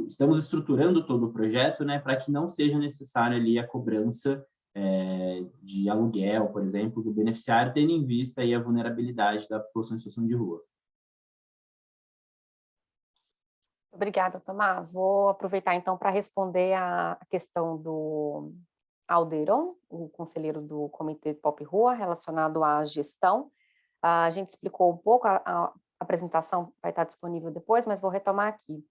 estamos estruturando todo o projeto, né, para que não seja necessária ali a cobrança de aluguel, por exemplo, do beneficiário, tendo em vista aí a vulnerabilidade da população em situação de rua. Obrigada, Tomás. Vou aproveitar, então, para responder a questão do Alderon, o conselheiro do Comitê Pop Rua, relacionado à gestão. A gente explicou um pouco, a apresentação vai estar disponível depois, mas vou retomar aqui.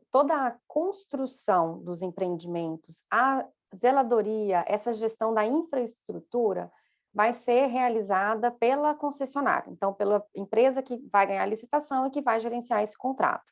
Toda a construção dos empreendimentos, a zeladoria, essa gestão da infraestrutura vai ser realizada pela concessionária, então pela empresa que vai ganhar a licitação e que vai gerenciar esse contrato.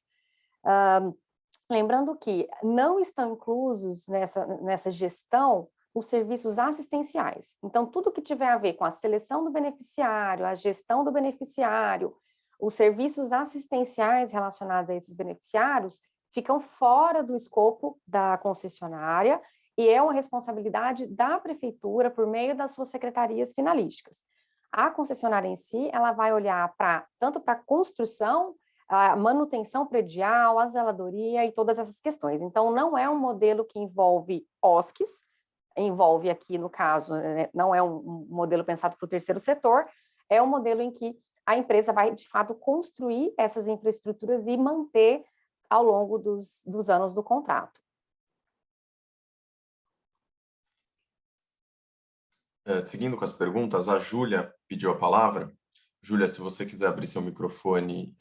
Lembrando que não estão inclusos nessa gestão os serviços assistenciais. Então, tudo que tiver a ver com a seleção do beneficiário, a gestão do beneficiário, os serviços assistenciais relacionados a esses beneficiários ficam fora do escopo da concessionária e é uma responsabilidade da prefeitura por meio das suas secretarias finalísticas. A concessionária em si, ela vai olhar tanto para a construção, a manutenção predial, a zeladoria e todas essas questões. Então, não é um modelo que envolve OSCs, envolve aqui, no caso, não é um modelo pensado para o terceiro setor, é um modelo em que a empresa vai, de fato, construir essas infraestruturas e manter ao longo dos anos do contrato. Seguindo com as perguntas, a Júlia pediu a palavra. Júlia, se você quiser abrir seu microfone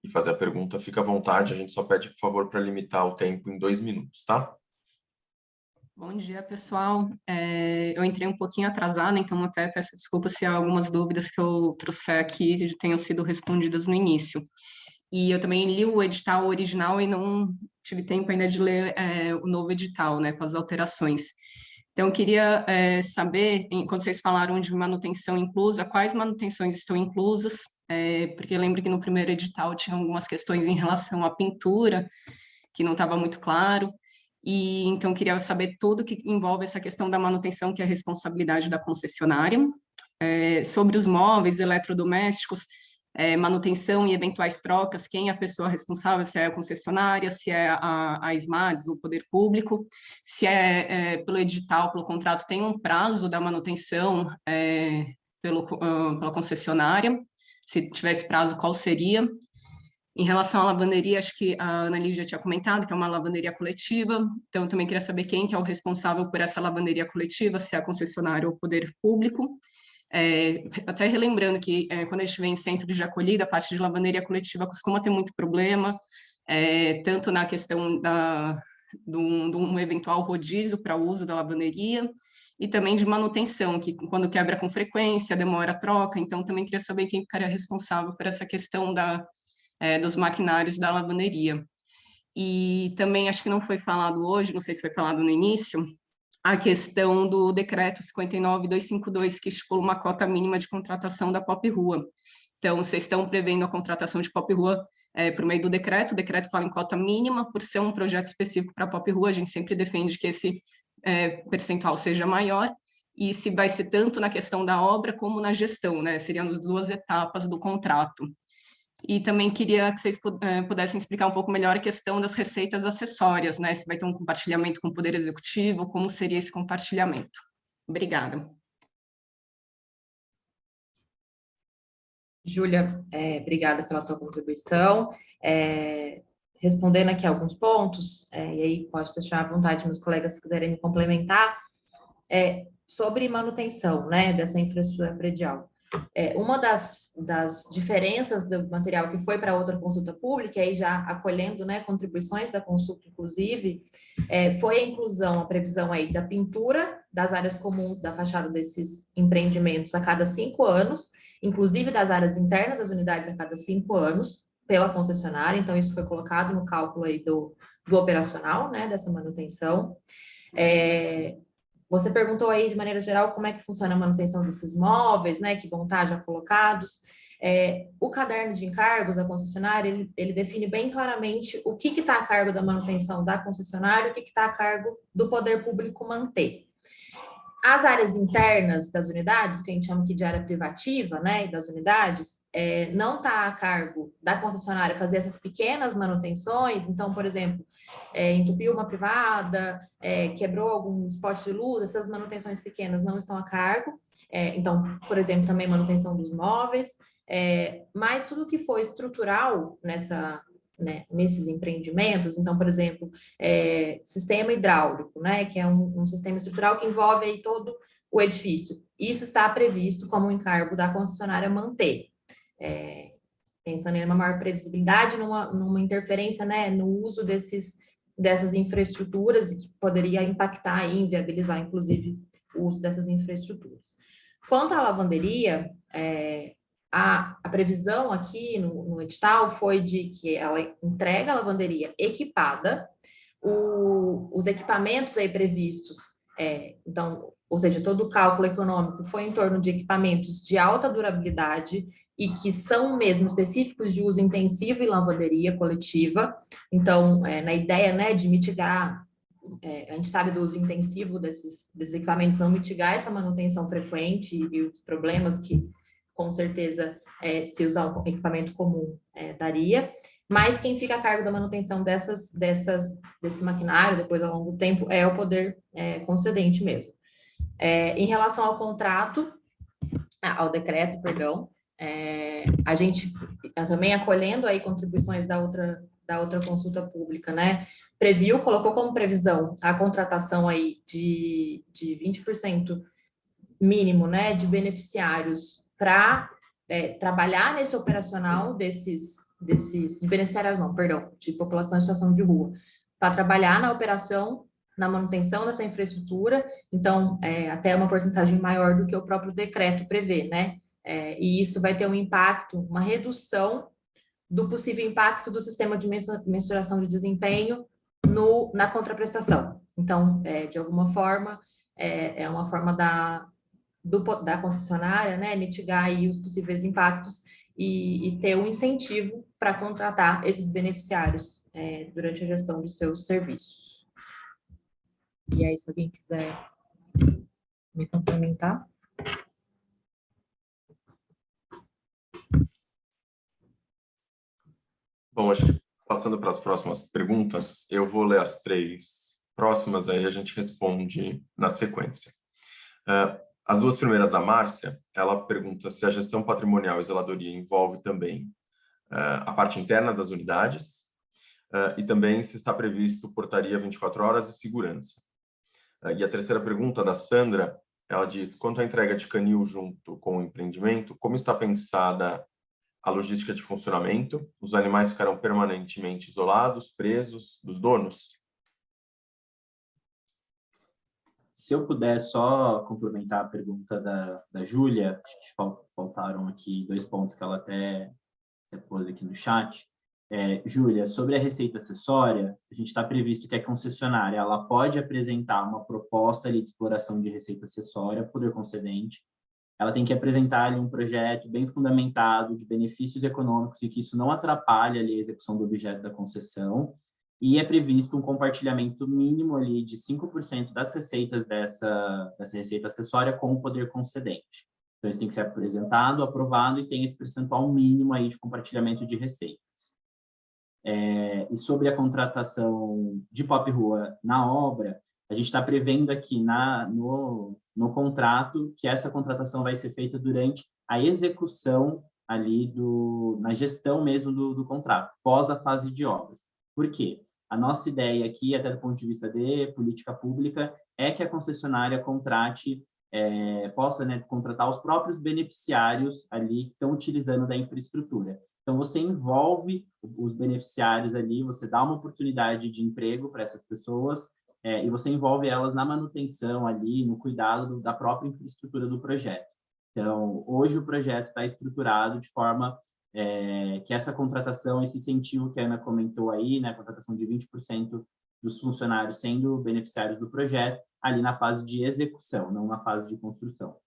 e fazer a pergunta, fica à vontade. A gente só pede, por favor, para limitar o tempo em 2 minutos, tá? Bom dia, pessoal. Eu entrei um pouquinho atrasada, então até peço desculpas se algumas dúvidas que eu trouxer aqui tenham sido respondidas no início. E eu também li o edital original e não tive tempo ainda de ler o novo edital, né, com as alterações. Então, eu queria saber, quando vocês falaram de manutenção inclusa, quais manutenções estão inclusas, porque eu lembro que no primeiro edital tinha algumas questões em relação à pintura, que não estava muito claro, e então eu queria saber tudo que envolve essa questão da manutenção, que é a responsabilidade da concessionária, sobre os móveis, eletrodomésticos, manutenção e eventuais trocas, quem é a pessoa responsável, se é a concessionária, se é a SMADS, o poder público, se pelo edital, pelo contrato, tem um prazo da manutenção pela concessionária, se tivesse prazo, qual seria? Em relação à lavanderia, acho que a Ana Lívia já tinha comentado que é uma lavanderia coletiva, então eu também queria saber quem que é o responsável por essa lavanderia coletiva, se é a concessionária ou o poder público. Até relembrando que quando a gente vem em centros de acolhida, a parte de lavanderia coletiva costuma ter muito problema, tanto na questão de um eventual rodízio para o uso da lavanderia, e também de manutenção, que quando quebra com frequência, demora a troca. Então, também queria saber quem ficaria responsável por essa questão dos maquinários da lavanderia. E também, acho que não foi falado hoje, não sei se foi falado no início, a questão do decreto 59.252, que estipula uma cota mínima de contratação da Pop Rua. Então, vocês estão prevendo a contratação de Pop Rua por meio do decreto. O decreto fala em cota mínima, por ser um projeto específico para Pop Rua, a gente sempre defende que esse percentual seja maior, e se vai ser tanto na questão da obra como na gestão, né? Seriam as duas etapas do contrato. E também queria que vocês pudessem explicar um pouco melhor a questão das receitas acessórias, né? Se vai ter um compartilhamento com o Poder Executivo, como seria esse compartilhamento? Obrigada. Júlia, obrigada pela tua contribuição. Respondendo aqui alguns pontos, e aí pode deixar à vontade meus colegas se quiserem me complementar, sobre manutenção, né, dessa infraestrutura predial. Uma das diferenças do material que foi para outra consulta pública, aí já acolhendo, né, contribuições da consulta, inclusive, foi a inclusão, a previsão aí da pintura das áreas comuns da fachada desses empreendimentos a cada 5 anos, inclusive das áreas internas das unidades a cada 5 anos, pela concessionária. Então, isso foi colocado no cálculo aí do operacional, né, dessa manutenção. Você perguntou aí, de maneira geral, como é que funciona a manutenção desses móveis, né, que vão estar já colocados. O caderno de encargos da concessionária, ele define bem claramente o que está a cargo da manutenção da concessionária e o que está a cargo do poder público manter. As áreas internas das unidades, que a gente chama aqui de área privativa, né, das unidades, não está a cargo da concessionária fazer essas pequenas manutenções. Então, por exemplo, entupiu uma privada, quebrou alguns postes de luz, essas manutenções pequenas não estão a cargo. Então, por exemplo, também manutenção dos móveis, mas tudo que for estrutural nesses empreendimentos, então, por exemplo, sistema hidráulico, né, que é um sistema estrutural que envolve aí todo o edifício. Isso está previsto como um encargo da concessionária manter, pensando em uma maior previsibilidade, numa interferência, né, no uso dessas infraestruturas, que poderia impactar e inviabilizar, inclusive, o uso dessas infraestruturas. Quanto à lavanderia, a previsão aqui no edital foi de que ela entrega a lavanderia equipada, os equipamentos aí previstos, então, ou seja, todo o cálculo econômico foi em torno de equipamentos de alta durabilidade e que são mesmo específicos de uso intensivo em lavanderia coletiva. Então, na ideia, né, de mitigar, a gente sabe do uso intensivo desses equipamentos, não mitigar essa manutenção frequente e os problemas que, com certeza, se usar um equipamento comum, daria, mas quem fica a cargo da manutenção desse maquinário, depois, ao longo do tempo, é o poder concedente mesmo. Em relação ao contrato, ao decreto, perdão, a gente, também acolhendo aí contribuições da outra consulta pública, né, colocou como previsão a contratação aí de 20% mínimo, né, de beneficiários para trabalhar nesse operacional de beneficiários não, perdão, de população em situação de rua, para trabalhar na operação, na manutenção dessa infraestrutura. Então, até uma porcentagem maior do que o próprio decreto prevê, né, e isso vai ter um impacto, uma redução do possível impacto do sistema de mensuração de desempenho na contraprestação. Então, de alguma forma, é uma forma da concessionária, né, mitigar aí os possíveis impactos e ter um incentivo para contratar esses beneficiários durante a gestão dos seus serviços. E aí, se alguém quiser me complementar. Bom, acho que passando para as próximas perguntas, eu vou ler as 3 próximas, aí a gente responde na sequência. As 2 primeiras da Márcia, ela pergunta se a gestão patrimonial e zeladoria envolve também a parte interna das unidades e também se está previsto portaria 24 horas e segurança. E a terceira pergunta da Sandra Ela diz, quanto à entrega de canil junto com o empreendimento, como está pensada a logística de funcionamento? Os animais ficarão permanentemente isolados, presos dos donos? Se eu puder só complementar a pergunta da Júlia, acho que faltaram aqui 2 pontos que ela até pôs aqui no chat. Júlia, sobre a receita acessória, a gente está previsto que a concessionária ela pode apresentar uma proposta ali de exploração de receita acessória, poder concedente. Ela tem que apresentar ali um projeto bem fundamentado de benefícios econômicos e que isso não atrapalhe ali a execução do objeto da concessão. E é previsto um compartilhamento mínimo ali de 5% das receitas dessa receita acessória com o poder concedente. Então, isso tem que ser apresentado, aprovado e tem esse percentual mínimo aí de compartilhamento de receitas. E sobre a contratação de Pop Rua na obra, a gente está prevendo aqui no contrato que essa contratação vai ser feita durante a execução ali na gestão mesmo do contrato, pós a fase de obras. Por quê? A nossa ideia aqui, até do ponto de vista de política pública, é que a concessionária possa, né, contratar os próprios beneficiários ali que estão utilizando da infraestrutura. Então, você envolve os beneficiários ali, você dá uma oportunidade de emprego para essas pessoas e você envolve elas na manutenção ali, no cuidado da própria infraestrutura do projeto. Então, hoje o projeto está estruturado de forma que essa contratação, esse incentivo que a Ana comentou aí, né, a contratação de 20% dos funcionários sendo beneficiários do projeto, ali na fase de execução, não na fase de construção.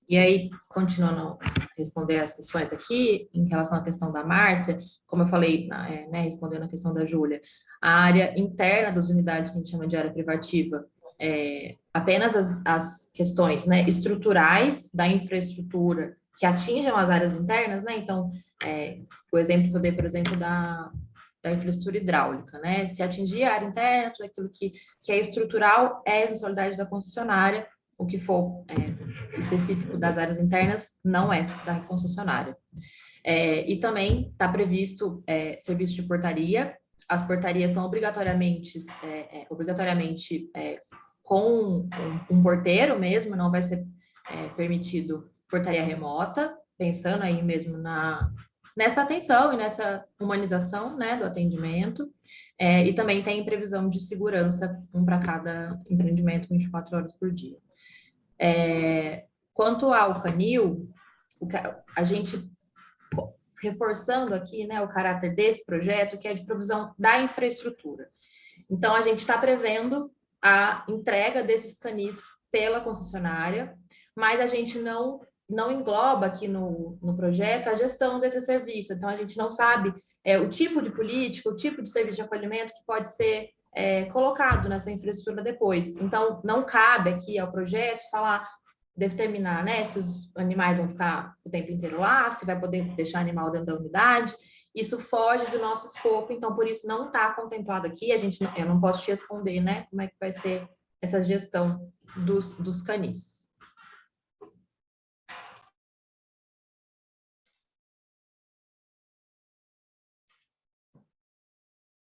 E aí, continuando a responder as questões aqui, em relação à questão da Márcia, como eu falei, né, respondendo a questão da Júlia, a área interna das unidades que a gente chama de área privativa, apenas as questões, né, estruturais da infraestrutura que atinjam as áreas internas, né, então, o exemplo que eu dei, por exemplo, da infraestrutura hidráulica, né, se atingir a área interna, tudo aquilo que é estrutural é responsabilidade da concessionária, o que for específico das áreas internas não é da concessionária. E também está previsto serviço de portaria. As portarias são obrigatoriamente com um porteiro mesmo, não vai ser permitido portaria remota, pensando aí mesmo nessa atenção e nessa humanização, né, do atendimento. E também tem previsão de segurança, um para cada empreendimento, 24 horas por dia. Quanto ao canil, a gente reforçando aqui, né, o caráter desse projeto, que é de provisão da infraestrutura. Então, a gente está prevendo a entrega desses canis pela concessionária, mas a gente não engloba aqui no projeto a gestão desse serviço. Então, a gente não sabe o tipo de política, o tipo de serviço de acolhimento que pode ser colocado nessa infraestrutura depois. Então, não cabe aqui ao projeto determinar, né, se os animais vão ficar o tempo inteiro lá, se vai poder deixar animal dentro da unidade. Isso foge do nosso escopo, então, por isso não está contemplado aqui. Eu não posso te responder, né, como é que vai ser essa gestão dos canis.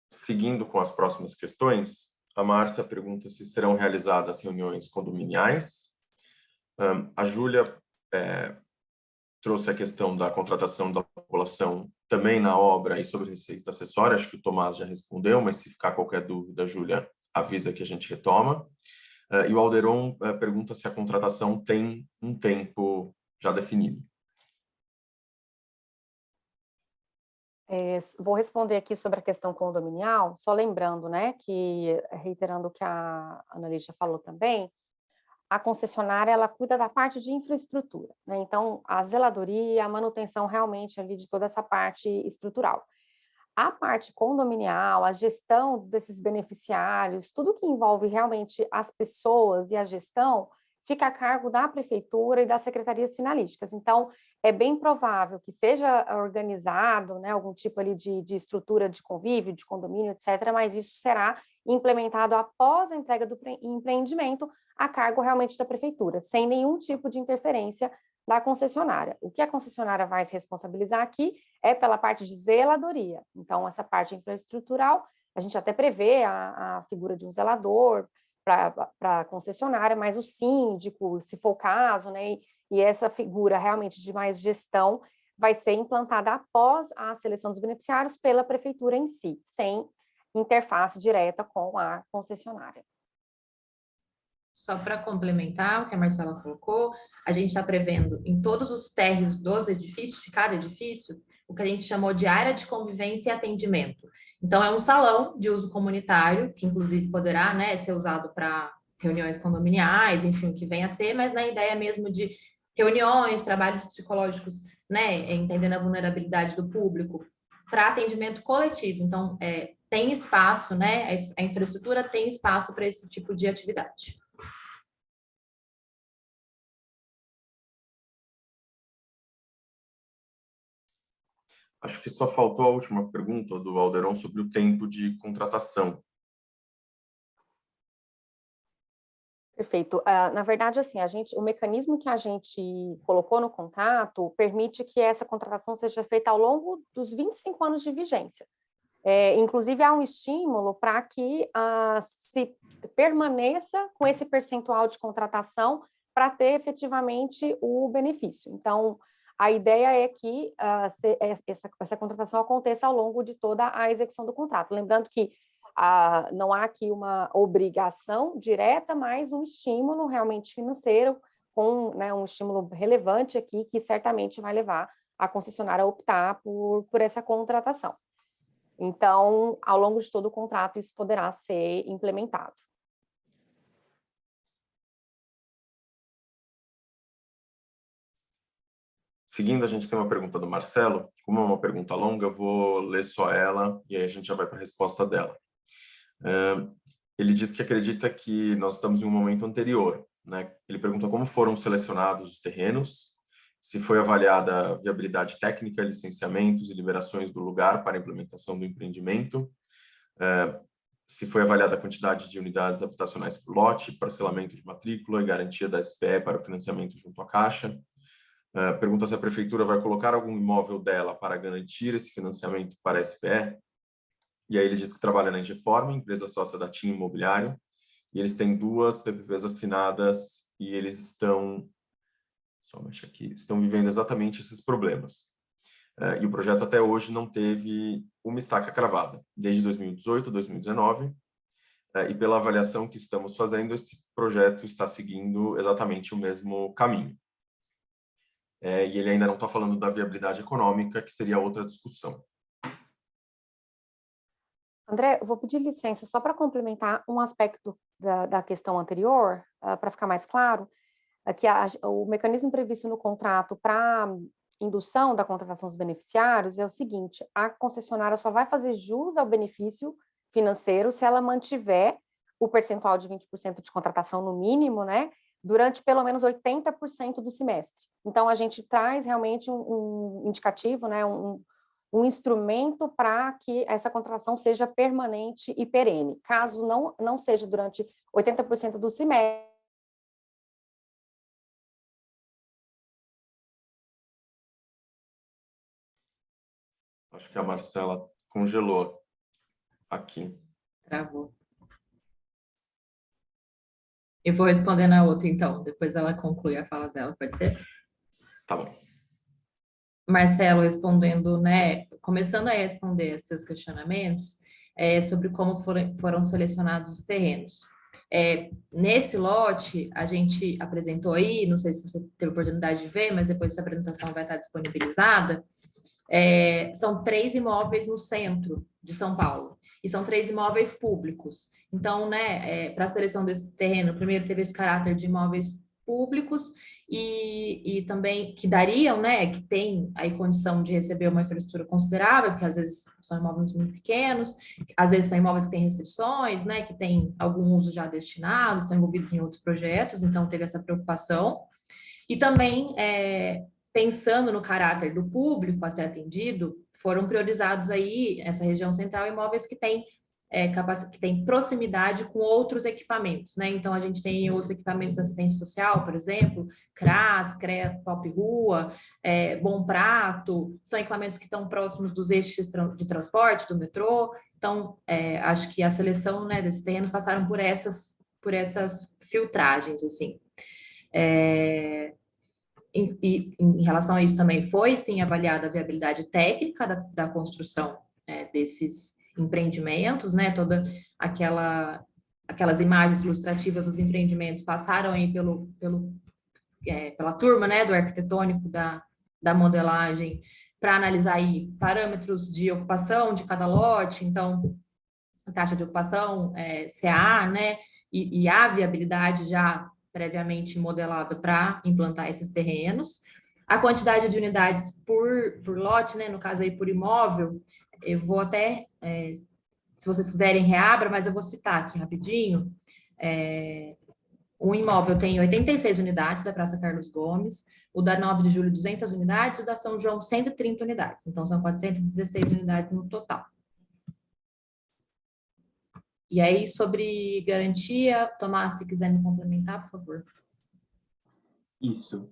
Seguindo com as próximas questões, a Márcia pergunta se serão realizadas reuniões condominiais. A Júlia trouxe a questão da contratação da população também na obra e sobre receita acessória. Acho que o Tomás já respondeu, mas se ficar qualquer dúvida, Júlia, avisa que a gente retoma. E o Alderon pergunta se a contratação tem um tempo já definido. Vou responder aqui sobre a questão condominial, só lembrando, né, que, reiterando o que a Ana Lídia falou também, a concessionária, ela cuida da parte de infraestrutura, né, então, a zeladoria, a manutenção realmente ali de toda essa parte estrutural. A parte condominial, a gestão desses beneficiários, tudo que envolve realmente as pessoas e a gestão, fica a cargo da prefeitura e das secretarias finalísticas. Então, é bem provável que seja organizado, né, algum tipo ali de estrutura de convívio, de condomínio, etc., mas isso será implementado após a entrega do empreendimento a cargo realmente da prefeitura, sem nenhum tipo de interferência da concessionária. O que a concessionária vai se responsabilizar aqui é pela parte de zeladoria. Então, essa parte infraestrutural A gente até prevê a figura de um zelador para a concessionária, mas o síndico, se for o caso, né, e essa figura realmente de mais gestão vai ser implantada após a seleção dos beneficiários pela prefeitura em si, sem interface direta com a concessionária. Só para complementar o que a Marcela colocou, a gente está prevendo em todos os térreos dos edifícios, de cada edifício, o que a gente chamou de área de convivência e atendimento. Então, é um salão de uso comunitário, que inclusive poderá, né, ser usado para reuniões condominiais, enfim, o que venha a ser, mas na ideia mesmo de reuniões, trabalhos psicológicos, né, entendendo a vulnerabilidade do público, para atendimento coletivo. Então, tem espaço, né, a infraestrutura tem espaço para esse tipo de atividade. Acho que só faltou a última pergunta do Alderon sobre o tempo de contratação. Perfeito. Na verdade, assim, o mecanismo que a gente colocou no contrato permite que essa contratação seja feita ao longo dos 25 anos de vigência. Inclusive, há um estímulo para que se permaneça com esse percentual de contratação para ter efetivamente o benefício. Então, a ideia é que essa contratação aconteça ao longo de toda a execução do contrato. Lembrando que não há aqui uma obrigação direta, mas um estímulo realmente financeiro, com, né, um estímulo relevante aqui, que certamente vai levar a concessionária a optar por essa contratação. Então, ao longo de todo o contrato, isso poderá ser implementado. Seguindo, a gente tem uma pergunta do Marcelo. Como é uma pergunta longa, eu vou ler só ela e aí a gente já vai para a resposta dela. Ele diz que acredita que nós estamos em um momento anterior, né? Ele pergunta como foram selecionados os terrenos, se foi avaliada a viabilidade técnica, licenciamentos e liberações do lugar para a implementação do empreendimento, se foi avaliada a quantidade de unidades habitacionais por lote, parcelamento de matrícula e garantia da SPE para o financiamento junto à Caixa. Pergunta se a prefeitura vai colocar algum imóvel dela para garantir esse financiamento para a SPE. E aí ele diz que trabalha na Ingeform, empresa sócia da TIM Imobiliário, e eles têm 2 PPPs assinadas e eles estão vivendo exatamente esses problemas. E o projeto até hoje não teve uma estaca cravada, desde 2018, 2019, e pela avaliação que estamos fazendo, esse projeto está seguindo exatamente o mesmo caminho. E ele ainda não está falando da viabilidade econômica, que seria outra discussão. André, eu vou pedir licença só para complementar um aspecto da questão anterior, para ficar mais claro, que o mecanismo previsto no contrato para indução da contratação dos beneficiários é o seguinte: a concessionária só vai fazer jus ao benefício financeiro se ela mantiver o percentual de 20% de contratação no mínimo, né, durante pelo menos 80% do semestre. Então, a gente traz realmente um indicativo, né, um instrumento para que essa contratação seja permanente e perene. Caso não seja durante 80% do semestre, Acho que a Marcela congelou aqui. Travou. Eu vou responder na outra, então. Depois ela conclui a fala dela, pode ser? Tá bom. Marcelo, respondendo, né? Começando a responder seus questionamentos sobre como foram selecionados os terrenos. Nesse lote, a gente apresentou aí, não sei se você teve oportunidade de ver, mas depois essa apresentação vai estar disponibilizada. São 3 imóveis no centro de São Paulo, e são 3 imóveis públicos. Então, né, para a seleção desse terreno, primeiro teve esse caráter de imóveis públicos e também que dariam, né, que tem aí condição de receber uma infraestrutura considerável, porque às vezes são imóveis muito pequenos, às vezes são imóveis que têm restrições, né, que têm algum uso já destinado, estão envolvidos em outros projetos, então teve essa preocupação. E também, pensando no caráter do público a ser atendido, foram priorizados aí, nessa região central, imóveis que têm que tem proximidade com outros equipamentos, né? Então, a gente tem outros equipamentos de assistência social, por exemplo, CRAS, CREA, Pop Rua, Bom Prato, são equipamentos que estão próximos dos eixos de transporte, do metrô. Então, acho que a seleção, né, desses terrenos passaram por essas filtragens, assim. Em relação a isso também foi, sim, avaliada a viabilidade técnica da construção desses empreendimentos, né? Toda aquelas imagens ilustrativas dos empreendimentos passaram aí pela turma, né, do arquitetônico da modelagem para analisar aí parâmetros de ocupação de cada lote, então a taxa de ocupação, CA, né, e a viabilidade já previamente modelada para implantar esses terrenos. A quantidade de unidades por lote, né, no caso aí por imóvel, eu vou até, se vocês quiserem, reabra, mas eu vou citar aqui rapidinho. O imóvel tem 86 unidades da Praça Carlos Gomes, o da 9 de julho 200 unidades, o da São João 130 unidades, então são 416 unidades no total. E aí, sobre garantia, Tomás, se quiser me complementar, por favor. Isso.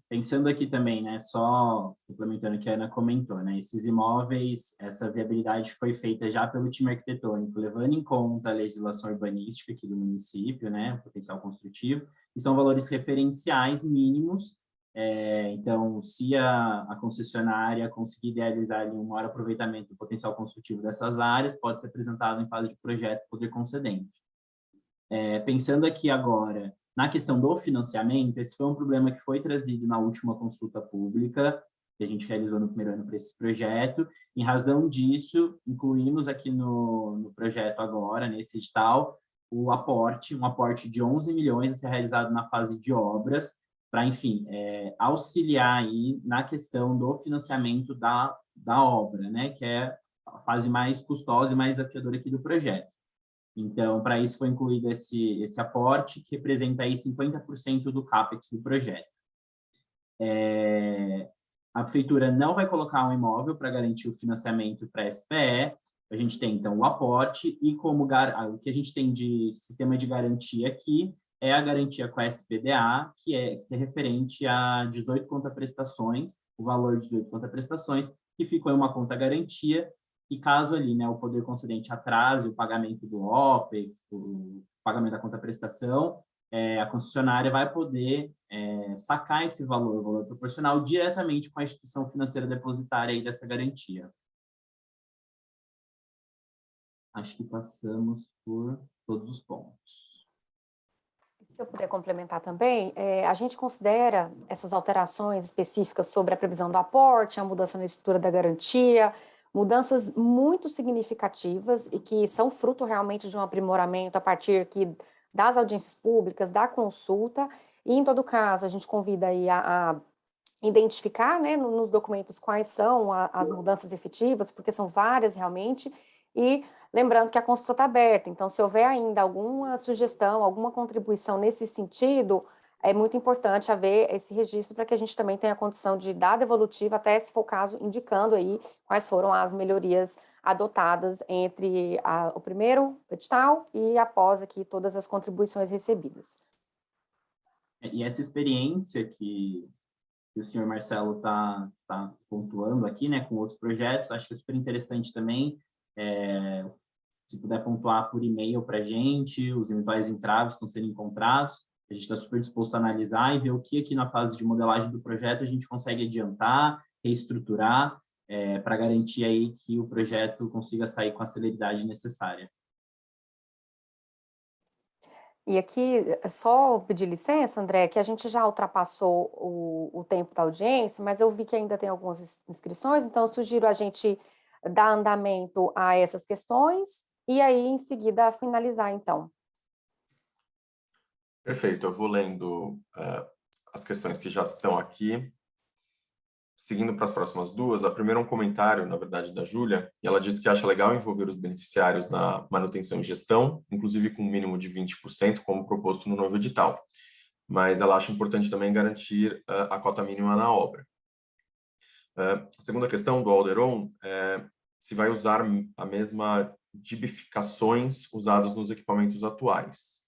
Pensando aqui também, né, só complementando o que a Ana comentou, né, esses imóveis, essa viabilidade foi feita já pelo time arquitetônico, levando em conta a legislação urbanística aqui do município, né, o potencial construtivo, e são valores referenciais mínimos. Então, se a concessionária conseguir idealizar ali um maior aproveitamento do potencial construtivo dessas áreas, pode ser apresentado em fase de projeto poder concedente. Pensando aqui agora na questão do financiamento, esse foi um problema que foi trazido na última consulta pública que a gente realizou no primeiro ano para esse projeto. Em razão disso, incluímos aqui no projeto agora, nesse edital, um aporte de 11 milhões a ser realizado na fase de obras, para, enfim, auxiliar aí na questão do financiamento da obra, né, que é a fase mais custosa e mais desafiadora aqui do projeto. Então, para isso foi incluído esse aporte, que representa aí 50% do CAPEX do projeto. A prefeitura não vai colocar um imóvel para garantir o financiamento para a SPE, a gente tem, então, o aporte, e o que a gente tem de sistema de garantia aqui é a garantia com a SPDA, que é referente a 18 contraprestações, o valor de 18 contraprestações, que ficou em uma conta garantia, e caso ali, né, o poder concedente atrase o pagamento do OPEX, o pagamento da contraprestação, a concessionária vai poder sacar esse valor, o valor proporcional, diretamente com a instituição financeira depositária aí dessa garantia. Acho que passamos por todos os pontos. Se eu puder complementar também, a gente considera essas alterações específicas sobre a previsão do aporte, a mudança na estrutura da garantia, mudanças muito significativas e que são fruto realmente de um aprimoramento a partir aqui das audiências públicas, da consulta, e em todo caso a gente convida aí a identificar, né, nos documentos quais são as mudanças efetivas, porque são várias realmente, e lembrando que a consulta está aberta, então se houver ainda alguma sugestão, alguma contribuição nesse sentido, é muito importante haver esse registro para que a gente também tenha a condição de dar devolutiva, até se for o caso, indicando aí quais foram as melhorias adotadas entre o primeiro edital e após aqui todas as contribuições recebidas. E essa experiência que o senhor Marcelo está pontuando aqui, né, com outros projetos, acho que é super interessante também, se puder pontuar por e-mail para a gente, os eventuais entraves estão sendo encontrados, a gente está super disposto a analisar e ver o que aqui na fase de modelagem do projeto a gente consegue adiantar, reestruturar, para garantir aí que o projeto consiga sair com a celeridade necessária. E aqui, só pedir licença, André, que a gente já ultrapassou o tempo da audiência, mas eu vi que ainda tem algumas inscrições, então eu sugiro a gente dar andamento a essas questões e aí, em seguida, finalizar, então. Perfeito, eu vou lendo as questões que já estão aqui. Seguindo para as próximas duas, a primeira é um comentário, na verdade, da Júlia, e ela diz que acha legal envolver os beneficiários na manutenção e gestão, inclusive com um mínimo de 20%, como proposto no novo edital. Mas ela acha importante também garantir a cota mínima na obra. A segunda questão do Alderon é se vai usar a mesma tipificações usadas nos equipamentos atuais.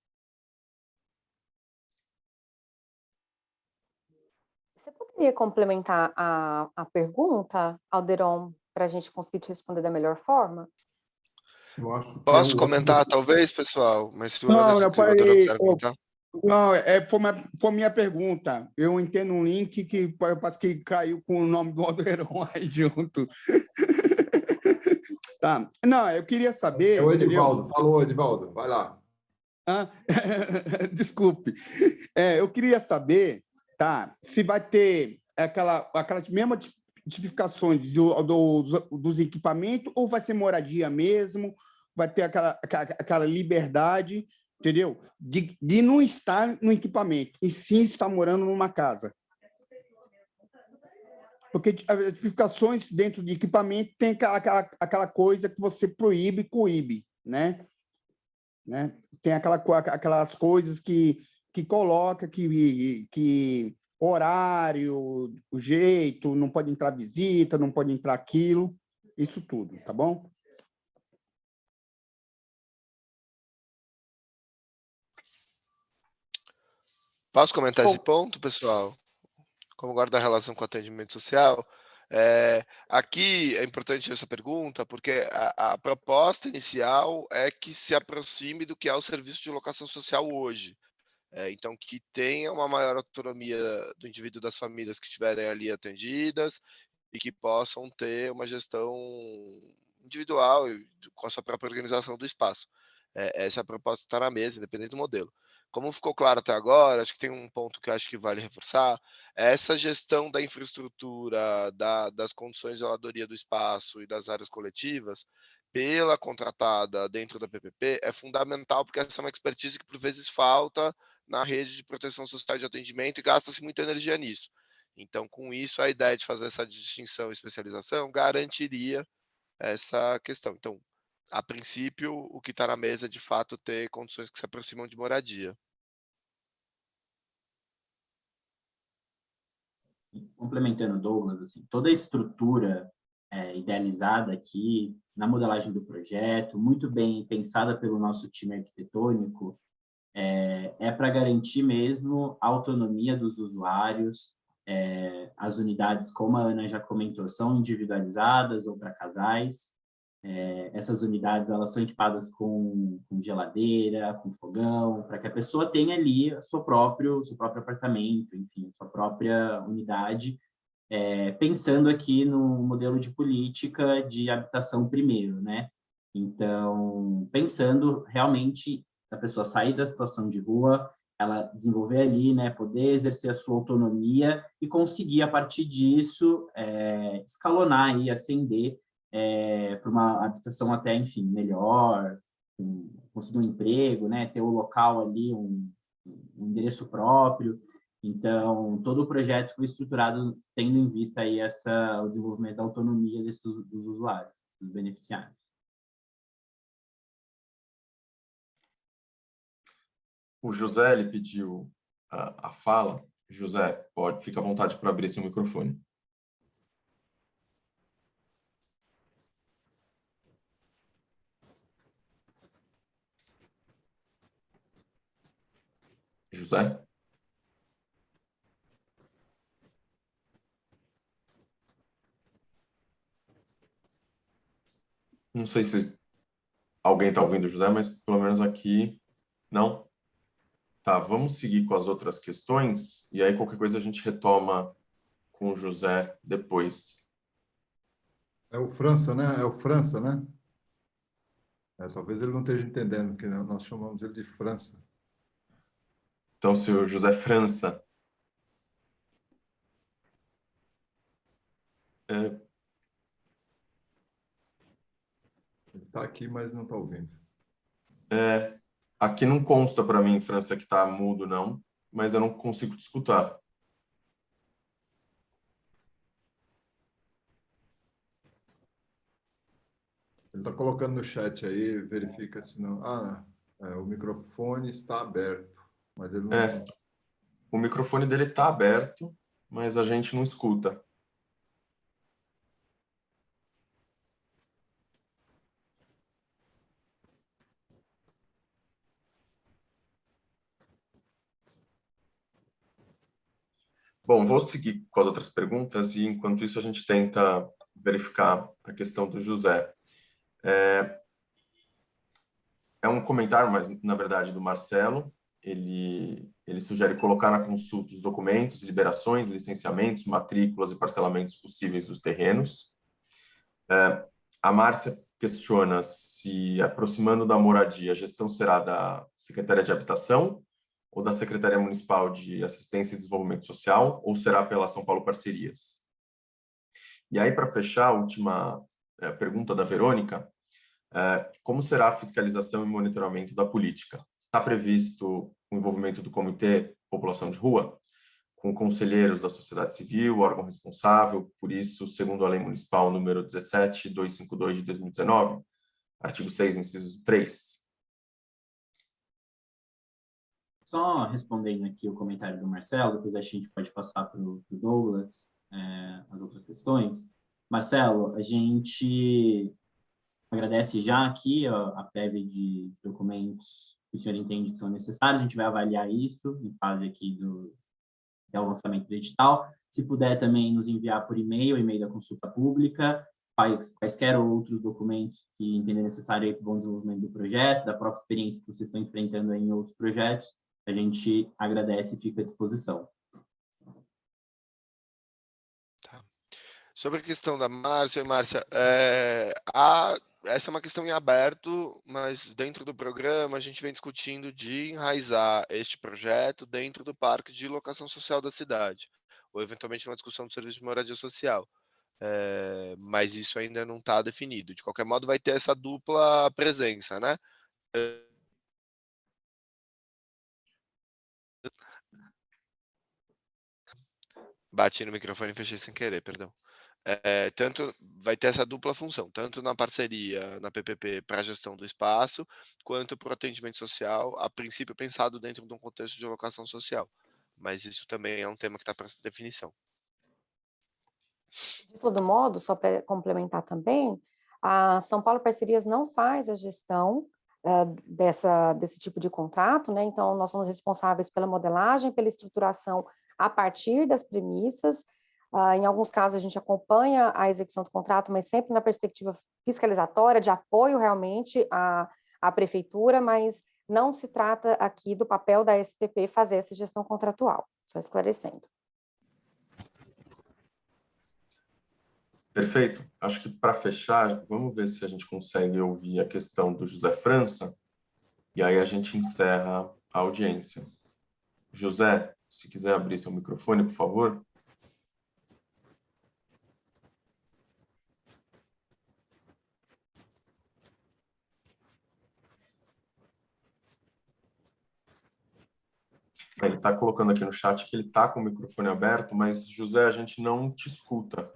Você poderia complementar a pergunta, Alderon, para a gente conseguir te responder da melhor forma? Eu acho que Posso comentar, talvez, pessoal? Mas se o Não, Anderson, o Alderon quiser comentar. Não, foi minha pergunta. Eu entendo um link que parece que caiu com o nome do Alderon aí junto. Tá. Não, eu queria saber... É o Edivaldo. Falou, Edivaldo. Vai lá. Desculpe. Eu queria saber, tá, se vai ter aquelas mesmas tipificações dos equipamentos ou vai ser moradia mesmo, vai ter aquela liberdade, entendeu? De não estar no equipamento, e sim estar morando numa casa. Porque as tipificações dentro de equipamento tem aquela coisa que você proíbe e coíbe, né? Tem aquelas coisas que coloca que horário, o jeito, não pode entrar visita, não pode entrar aquilo, isso tudo, tá bom? Posso comentar esse ponto, pessoal? Como guarda a relação com o atendimento social? Aqui é importante essa pergunta, porque a proposta inicial é que se aproxime do que é o serviço de locação social hoje. Então, que tenha uma maior autonomia do indivíduo, das famílias que estiverem ali atendidas e que possam ter uma gestão individual com a sua própria organização do espaço. Essa é a proposta que está na mesa, independente do modelo. Como ficou claro até agora, acho que tem um ponto que eu acho que vale reforçar, essa gestão da infraestrutura, das condições de zeladoria do espaço e das áreas coletivas, pela contratada dentro da PPP, é fundamental, porque essa é uma expertise que, por vezes, falta na rede de proteção social de atendimento e gasta-se muita energia nisso. Então, com isso, a ideia de fazer essa distinção e especialização garantiria essa questão. Então, a princípio, o que está na mesa é, de fato, ter condições que se aproximam de moradia. Complementando o Douglas, assim, toda a estrutura idealizada aqui na modelagem do projeto, muito bem pensada pelo nosso time arquitetônico, é para garantir mesmo a autonomia dos usuários. As unidades, como a Ana já comentou, são individualizadas ou para casais. Essas unidades, elas são equipadas com geladeira, com fogão, para que a pessoa tenha ali seu próprio apartamento, enfim, sua própria unidade, pensando aqui no modelo de política de habitação primeiro, né? Então, pensando realmente a pessoa sair da situação de rua, ela desenvolver ali, né, poder exercer a sua autonomia e conseguir, a partir disso, escalonar e ascender para uma habitação até, enfim, melhor, conseguir um emprego, né, ter o local ali, um endereço próprio. Então, todo o projeto foi estruturado tendo em vista aí o desenvolvimento da autonomia dos usuários, dos beneficiários. O José, ele pediu a fala. José, fica à vontade para abrir seu microfone. José? Não sei se alguém está ouvindo o José, mas pelo menos aqui não. Tá, vamos seguir com as outras questões e aí qualquer coisa a gente retoma com o José depois. É o França, né? É o França, né? Talvez ele não esteja entendendo que nós chamamos ele de França. Então, se o José França... Ele está aqui, mas não está ouvindo. Aqui não consta para mim, França, que está mudo, não, mas eu não consigo te escutar. Ele está colocando no chat aí, verifica se não... o microfone está aberto, mas ele não... O microfone dele está aberto, mas a gente não escuta. Bom, vou seguir com as outras perguntas e, enquanto isso, a gente tenta verificar a questão do José. É um comentário, mas, na verdade, do Marcelo. Ele sugere colocar na consulta os documentos, liberações, licenciamentos, matrículas e parcelamentos possíveis dos terrenos. A Márcia questiona se, aproximando da moradia, a gestão será da Secretaria de Habitação ou da Secretaria Municipal de Assistência e Desenvolvimento Social, ou será pela São Paulo Parcerias? E aí, para fechar, a última pergunta da Verônica, como será a fiscalização e monitoramento da política? Está previsto o envolvimento do Comitê População de Rua, com conselheiros da sociedade civil, órgão responsável, por isso, segundo a Lei Municipal número 17.252 de 2019, artigo 6, inciso 3. Só respondendo aqui o comentário do Marcelo, depois a gente pode passar para o Douglas as outras questões. Marcelo, a gente agradece já aqui a prévia de documentos que o senhor entende que são necessários, a gente vai avaliar isso em fase aqui do lançamento do edital. Se puder também nos enviar por e-mail, e-mail da consulta pública, quaisquer outros documentos que entender necessário aí para o bom desenvolvimento do projeto, da própria experiência que vocês estão enfrentando aí em outros projetos, a gente agradece e fica à disposição. Tá. Sobre a questão da Márcia, essa é uma questão em aberto, mas dentro do programa a gente vem discutindo de enraizar este projeto dentro do parque de locação social da cidade, ou eventualmente uma discussão do serviço de moradia social. Mas isso ainda não está definido. De qualquer modo, vai ter essa dupla presença, né? Bati no microfone e fechei sem querer, perdão. Tanto vai ter essa dupla função, tanto na parceria, na PPP, para a gestão do espaço, quanto para o atendimento social, a princípio pensado dentro de um contexto de locação social. Mas isso também é um tema que está para definição. De todo modo, só para complementar também, a São Paulo Parcerias não faz a gestão desse tipo de contrato, né? Então, nós somos responsáveis pela modelagem, pela estruturação a partir das premissas. Em alguns casos, a gente acompanha a execução do contrato, mas sempre na perspectiva fiscalizatória, de apoio realmente à prefeitura, mas não se trata aqui do papel da SPP fazer essa gestão contratual, só esclarecendo. Perfeito. Acho que, para fechar, vamos ver se a gente consegue ouvir a questão do José França, e aí a gente encerra a audiência. José, se quiser abrir seu microfone, por favor. Ele está colocando aqui no chat que ele está com o microfone aberto, mas, José, a gente não te escuta.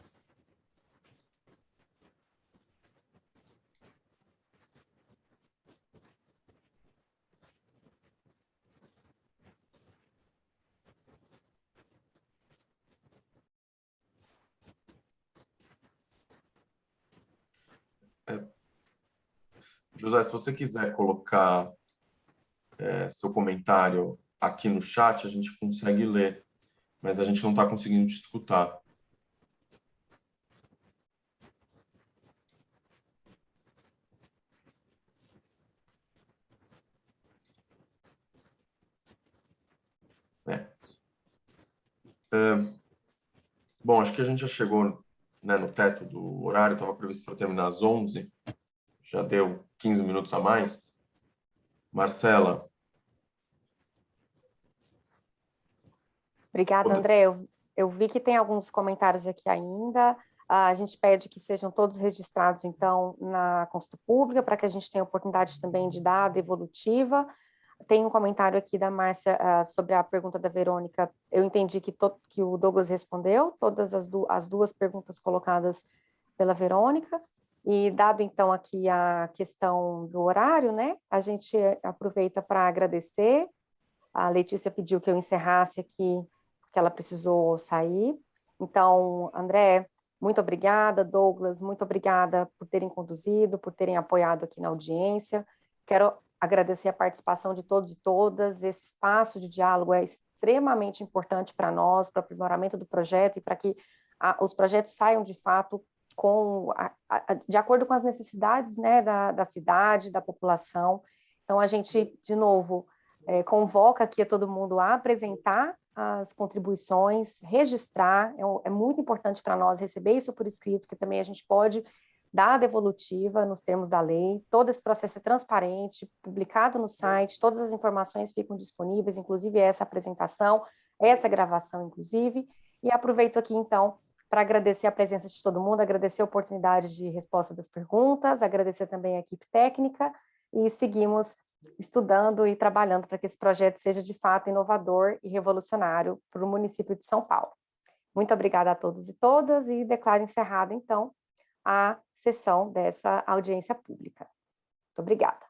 José, se você quiser colocar seu comentário aqui no chat, a gente consegue ler, mas a gente não está conseguindo te escutar. Bom, acho que a gente já chegou, né, no teto do horário, estava previsto para terminar às 11, já deu 15 minutos a mais. Marcela. Obrigada, André. Eu vi que tem alguns comentários aqui ainda. A gente pede que sejam todos registrados, então, na consulta pública, para que a gente tenha oportunidade também de dar a devolutiva. Tem um comentário aqui da Márcia sobre a pergunta da Verônica. Eu entendi que o Douglas respondeu todas as duas perguntas colocadas pela Verônica. E dado, então, aqui a questão do horário, né, a gente aproveita para agradecer. A Letícia pediu que eu encerrasse aqui, porque ela precisou sair. Então, André, muito obrigada. Douglas, muito obrigada por terem conduzido, por terem apoiado aqui na audiência. Quero agradecer a participação de todos e todas. Esse espaço de diálogo é extremamente extremamente importante para nós, para o aprimoramento do projeto e para que os projetos saiam, de fato, de acordo com as necessidades, né, da cidade, da população. Então, a gente, de novo, convoca aqui a todo mundo a apresentar as contribuições, registrar, é muito importante para nós receber isso por escrito, que também a gente pode dar a devolutiva nos termos da lei. Todo esse processo é transparente, publicado no site, todas as informações ficam disponíveis, inclusive essa apresentação, essa gravação, inclusive. E aproveito aqui, então, para agradecer a presença de todo mundo, agradecer a oportunidade de resposta das perguntas, agradecer também a equipe técnica e seguimos estudando e trabalhando para que esse projeto seja de fato inovador e revolucionário para o município de São Paulo. Muito obrigada a todos e todas e declaro encerrada, então, a sessão dessa audiência pública. Muito obrigada.